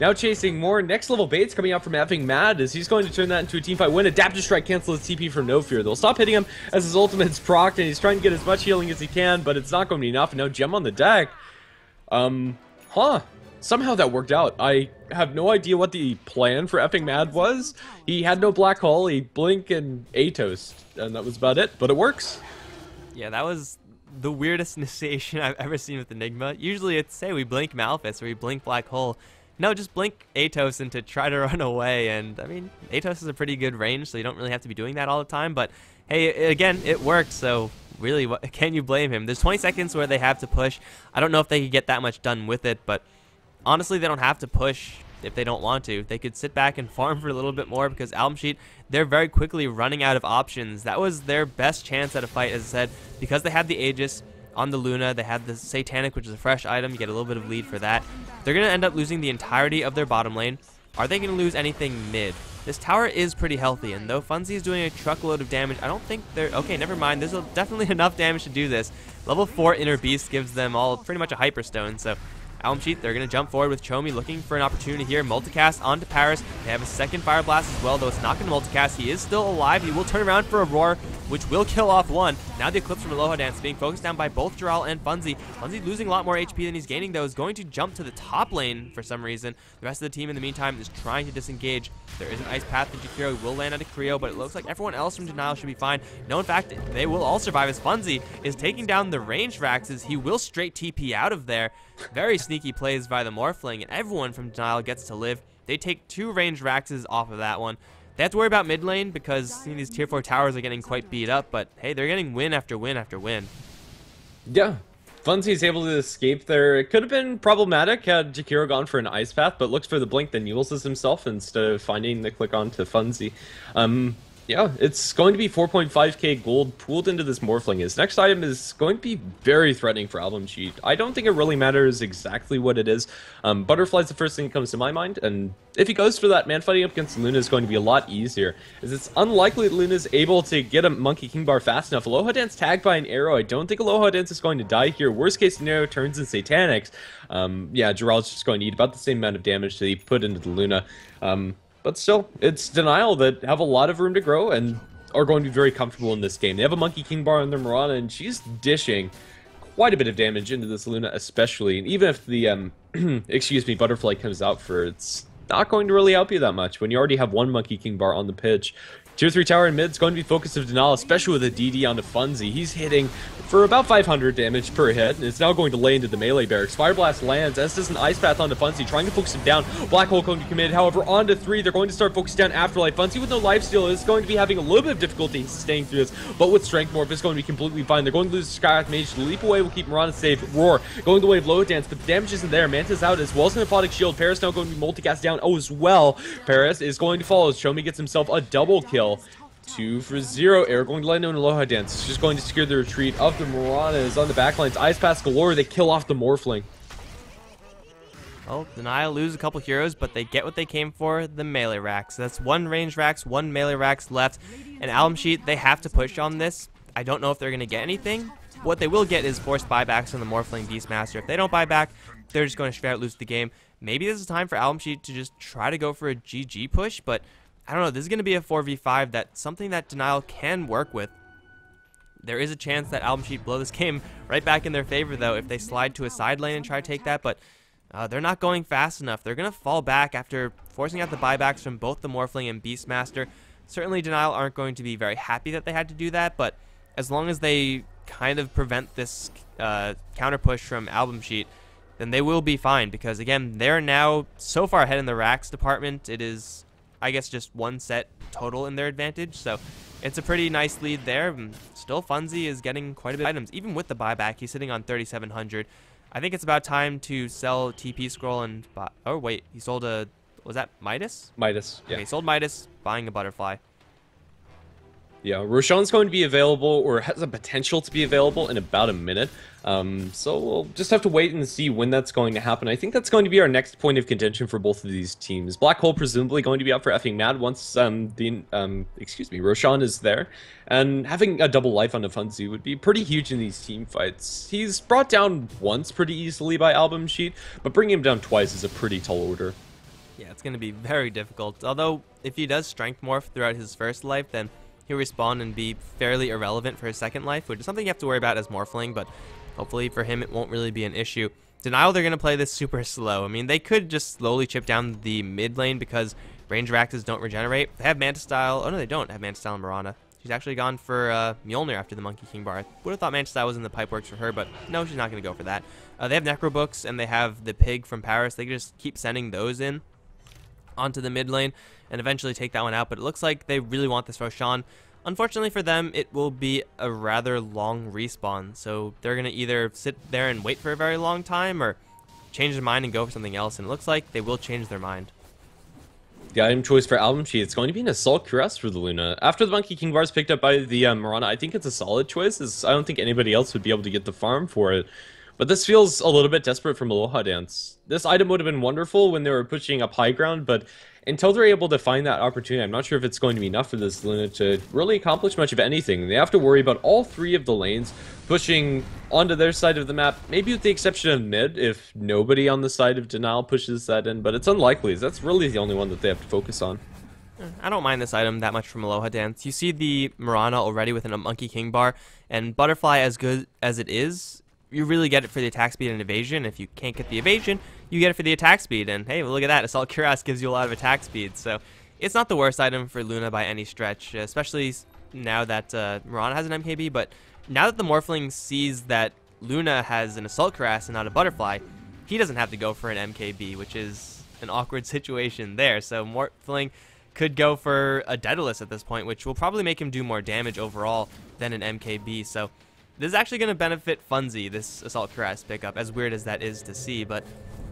Now chasing more next level baits coming out from effing Mad as he's going to turn that into a team fight win. Adaptive Strike cancel his TP for No Fear. They'll stop hitting him as his ultimate's procced, and he's trying to get as much healing as he can, but it's not going to be enough. And now Gem on the deck. somehow that worked out. I have no idea what the plan for Effing Mad was. He had no black hole, he blink and Atos, and that was about it, but it works. Yeah, that was the weirdest initiation I've ever seen with Enigma. Usually it's, say, we blink Malphus or we blink Black Hole. No, just blink Atos and to try to run away. And, I mean, Atos is a pretty good range, so you don't really have to be doing that all the time. But, hey, again, it worked, so really, what can you blame him? There's 20 seconds where they have to push. I don't know if they could get that much done with it, but honestly, they don't have to push if they don't want to. They could sit back and farm for a little bit more because AlbumSheet, they're very quickly running out of options. That was their best chance at a fight, as I said, because they had the Aegis on the Luna. They had the Satanic, which is a fresh item. You get a little bit of lead for that. They're going to end up losing the entirety of their bottom lane. Are they going to lose anything mid? This tower is pretty healthy, and though Funzy is doing a truckload of damage, I don't think they're... Okay, never mind. There's definitely enough damage to do this. Level 4 Inner Beast gives them all pretty much a Hyperstone, so AlbumSheet, they're going to jump forward with Chomi, looking for an opportunity here. Multicast onto Paris. They have a second Fire Blast as well, though it's not going to multicast. He is still alive. He will turn around for a Roar, which will kill off one. Now the Eclipse from Aloha Dance being focused down by both Jural and Funzy. Funzy losing a lot more HP than he's gaining, though, is going to jump to the top lane for some reason. The rest of the team, in the meantime, is trying to disengage. There is an Ice Path into Jakiro. He will land onto Creo, but it looks like everyone else from Denial should be fine. No, in fact, they will all survive as Funzy is taking down the ranged Raxes. He will straight TP out of there. Very sneaky plays by the Morphling, and everyone from Denial gets to live. They take 2 ranged Raxes off of that one. They have to worry about mid lane because these tier 4 towers are getting quite beat up, but hey, they're getting win after win after win. Yeah, Funzy's able to escape there. It could have been problematic had Jakiro gone for an Ice Path, but looks for the blink, then uses himself instead of finding the click onto Funzy. Yeah, it's going to be 4.5k gold pooled into this Morphling. His next item is going to be very threatening for AlbumSheet. I don't think it really matters exactly what it is. Butterfly's the first thing that comes to my mind, and if he goes for that, man, fighting up against Luna is going to be a lot easier, as it's unlikely that Luna's able to get a Monkey King bar fast enough. Aloha Dance tagged by an arrow. I don't think Aloha Dance is going to die here. Worst case scenario, turns in Satanics. Yeah, Jiral's just going to eat about the same amount of damage that he put into the Luna. But still, it's Denial that have a lot of room to grow and are going to be very comfortable in this game. They have a Monkey King bar on their Mirana, and she's dishing quite a bit of damage into this Luna especially. And even if the, excuse me, Butterfly comes out for it, it's not going to really help you that much when you already have one Monkey King bar on the pitch. Tier 3 tower in mid is going to be focused of Denial, especially with a DD onto Funzy. He's hitting for about 500 damage per hit, and it's now going to lay into the melee barracks. Fire Blast lands, as does an Ice Path onto Funzy, trying to focus him down. Black Hole going to be committed, however, onto 3. They're going to start focusing down Afterlife. Funzy with no lifesteal is going to be having a little bit of difficulty staying through this, but with Strength Morph, it's going to be completely fine. They're going to lose Skyrath Mage. The leap away will keep Mirana safe. Roar going the way of Low Dance, but the damage isn't there. Manta's out as well as an Aphotic Shield. Paris now going to be multicast down. Oh, as well, Paris is going to follow as Chomi gets himself a double kill. 2 for 0. Air going to land on Aloha Dance. It's just going to secure the retreat of the Miranas on the backlines. Ice Pass galore. They kill off the Morphling. Well, Denial lose a couple heroes, but they get what they came for, the melee racks. That's 1 range racks, 1 melee racks left. And AlbumSheet, they have to push on this. I don't know if they're going to get anything. What they will get is forced buybacks from the Morphling Beastmaster. If they don't buy back, they're just going to straight out lose the game. Maybe this is time for AlbumSheet to just try to go for a GG push, but I don't know, this is going to be a 4v5, that's something that Denial can work with. There is a chance that AlbumSheet blow this game right back in their favor, though, if they slide to a side lane and try to take that, but they're not going fast enough. They're going to fall back after forcing out the buybacks from both the Morphling and Beastmaster. Certainly, Denial aren't going to be very happy that they had to do that, but as long as they kind of prevent this counter push from AlbumSheet, then they will be fine, because, again, they're now so far ahead in the racks department. It is, I guess, just 1 set total in their advantage, so it's a pretty nice lead there. Still, Funzy is getting quite a bit of items. Even with the buyback, he's sitting on 3,700. I think it's about time to sell TP Scroll and buy... Oh, wait, he sold a... Was that Midas? Midas, yeah. Okay, he sold Midas, buying a Butterfly. Yeah, Roshan's going to be available, or has the potential to be available, in about a minute. So we'll just have to wait and see when that's going to happen. I think that's going to be our next point of contention for both of these teams. Black Hole presumably going to be out for effing mad once Roshan is there. And having a double life on a Funzy would be pretty huge in these team fights. He's brought down once pretty easily by AlbumSheet, but bringing him down twice is a pretty tall order. Yeah, it's going to be very difficult. Although, if he does Strength Morph throughout his first life, then he'll respawn and be fairly irrelevant for his second life, which is something you have to worry about as Morphling, but hopefully for him it won't really be an issue. Denial, they're going to play this super slow. I mean, they could just slowly chip down the mid lane because Ranger Axes don't regenerate. They have Manta Style. Oh, no, they don't have Manta Style and Mirana. She's actually gone for Mjolnir after the Monkey King bar. I would have thought Manta Style was in the pipe works for her, but no, she's not going to go for that. They have Necro Books, and they have the Pig from Paris. They can just keep sending those in onto the mid lane and eventually take that one out, but it looks like they really want this Roshan. Unfortunately for them, it will be a rather long respawn, so they're going to either sit there and wait for a very long time or change their mind and go for something else, and it looks like they will change their mind. The item choice for AlbumSheet, it's going to be an Assault Cuirass for the Luna. After the Monkey King bar is picked up by the Mirana, I think it's a solid choice, as I don't think anybody else would be able to get the farm for it. But this feels a little bit desperate from Aloha Dance. This item would have been wonderful when they were pushing up high ground, but until they're able to find that opportunity, I'm not sure if it's going to be enough for this Luna to really accomplish much of anything. They have to worry about all three of the lanes pushing onto their side of the map, maybe with the exception of mid, if nobody on the side of Denial pushes that in, but it's unlikely, as that's really the only one that they have to focus on. I don't mind this item that much from Aloha Dance. You see the Mirana already within a Monkey King bar, and Butterfly, as good as it is, you really get it for the attack speed and evasion. If you can't get the evasion, you get it for the attack speed. And hey, well, look at that. Assault Cuirass gives you a lot of attack speed. So it's not the worst item for Luna by any stretch, especially now that Mirana has an MKB. But now that the Morphling sees that Luna has an Assault Cuirass and not a Butterfly, he doesn't have to go for an MKB, which is an awkward situation there. So Morphling could go for a Daedalus at this point, which will probably make him do more damage overall than an MKB. So this is actually going to benefit Funzy, this Assault Cuirass pickup, as weird as that is to see. But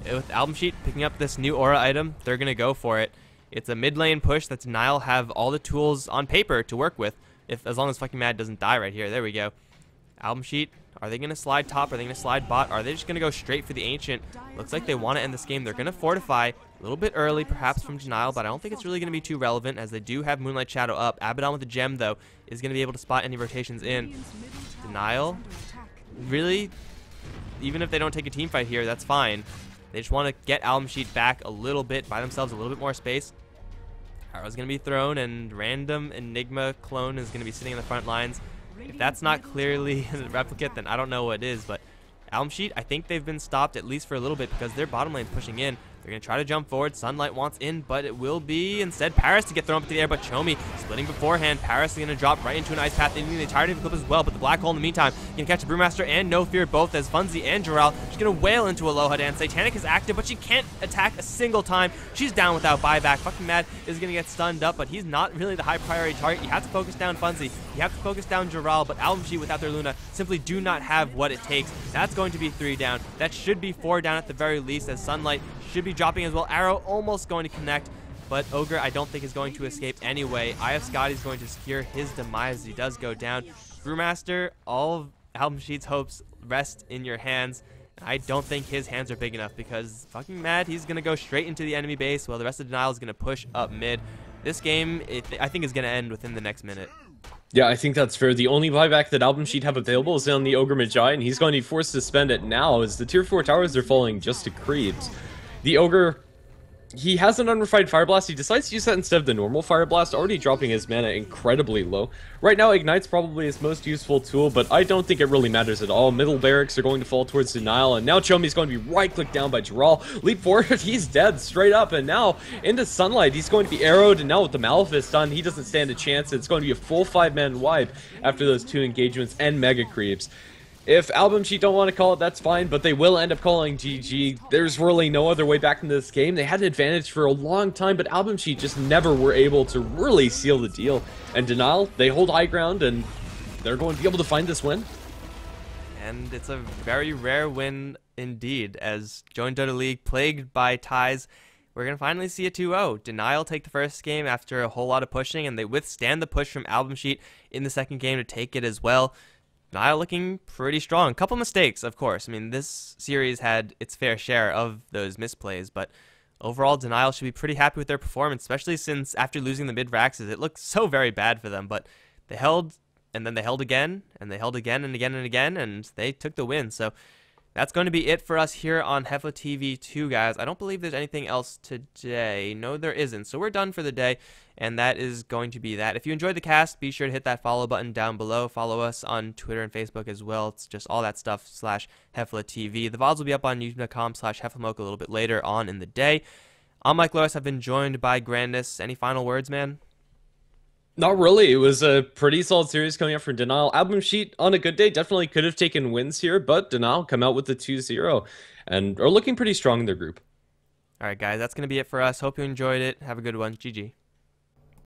with AlbumSheet picking up this new Aura item, they're going to go for it. It's a mid lane push that Denial have all the tools on paper to work with, as long as fucking Mad doesn't die right here. There we go. AlbumSheet, are they going to slide top? Are they going to slide bot? Are they just going to go straight for the Ancient? Looks like they want to end this game. They're going to fortify a little bit early, perhaps from Denial, but I don't think it's really going to be too relevant, as they do have Moonlight Shadow up. Abaddon with the gem, though, is going to be able to spot any rotations in. Denial, really, even if they don't take a team fight here, that's fine. They just want to get AlbumSheet back a little bit, buy themselves a little bit more space. Arrow's going to be thrown, and random Enigma clone is going to be sitting in the front lines. If that's not clearly a replicate, then I don't know what is, but AlbumSheet, I think they've been stopped at least for a little bit because their bottom lane's pushing in. They're going to try to jump forward. Sunlight wants in, but it will be instead Paris to get thrown up into the air, but Chomi splitting beforehand. Paris is going to drop right into an ice path. They need the entirety of the clip as well, but the black hole in the meantime going to catch the Brewmaster and No Fear both, as Funzy and Jarrell just going to wail into Aloha Dance. Satanic is active, but she can't attack a single time. She's down without buyback. Fucking Mad is going to get stunned up, but he's not really the high priority target. You have to focus down Funzy. You have to focus down Jarrell, but AlbumSheet without their Luna simply do not have what it takes. That's going to be 3 down. That should be 4 down at the very least, as Sunlight should be dropping as well. Arrow almost going to connect, but Ogre I don't think is going to escape anyway. IF Scotty is going to secure his demise as he does go down. Brewmaster, all of AlbumSheet's hopes rest in your hands. I don't think his hands are big enough because fucking Mad, he's going to go straight into the enemy base while the rest of Denial is going to push up mid. This game, I think, is going to end within the next minute. Yeah, I think that's fair. The only buyback that AlbumSheet have available is on the Ogre Magi, and he's going to be forced to spend it now as the tier 4 towers are falling just to creeps. The Ogre, he has an unrefined Fire Blast. He decides to use that instead of the normal Fire Blast, already dropping his mana incredibly low. Right now, Ignite's probably his most useful tool, but I don't think it really matters at all. Middle barracks are going to fall towards Denial, and now Chomi's going to be right-clicked down by Jarrell. Leap forward, he's dead straight up, and now into Sunlight. He's going to be arrowed, and now with the Malefice done, he doesn't stand a chance. It's going to be a full 5-man wipe after those 2 engagements and Mega Creeps. If AlbumSheet don't want to call it, that's fine, but they will end up calling GG. There's really no other way back into this game. They had an advantage for a long time, but AlbumSheet just never were able to really seal the deal. And Denial, they hold high ground, and they're going to be able to find this win. And it's a very rare win indeed, as joined Dota League plagued by ties. We're going to finally see a 2-0. Denial take the first game after a whole lot of pushing, and they withstand the push from AlbumSheet in the second game to take it as well. Denial looking pretty strong. Couple mistakes, of course. I mean, this series had its fair share of those misplays, but overall, Denial should be pretty happy with their performance, especially since after losing the mid-Raxes, it looked so very bad for them, but they held, and then they held again, and they held again and again and again, and they took the win. So That's going to be it for us here on HeflaTV 2, guys. I don't believe there's anything else today. No, there isn't. So we're done for the day, and that is going to be that. If you enjoyed the cast, be sure to hit that follow button down below. Follow us on Twitter and Facebook as well. It's just all that stuff /HeflaTV. The VODs will be up on youtube.com/HeflaMoke a little bit later on in the day. I'm Mike Loris. I've been joined by Grandis. Any final words, man? Not really. It was a pretty solid series coming up from Denial. Album Sheet on a good day definitely could have taken wins here, but Denial come out with the 2-0 and are looking pretty strong in their group. All right, guys, that's going to be it for us. Hope you enjoyed it. Have a good one. GG.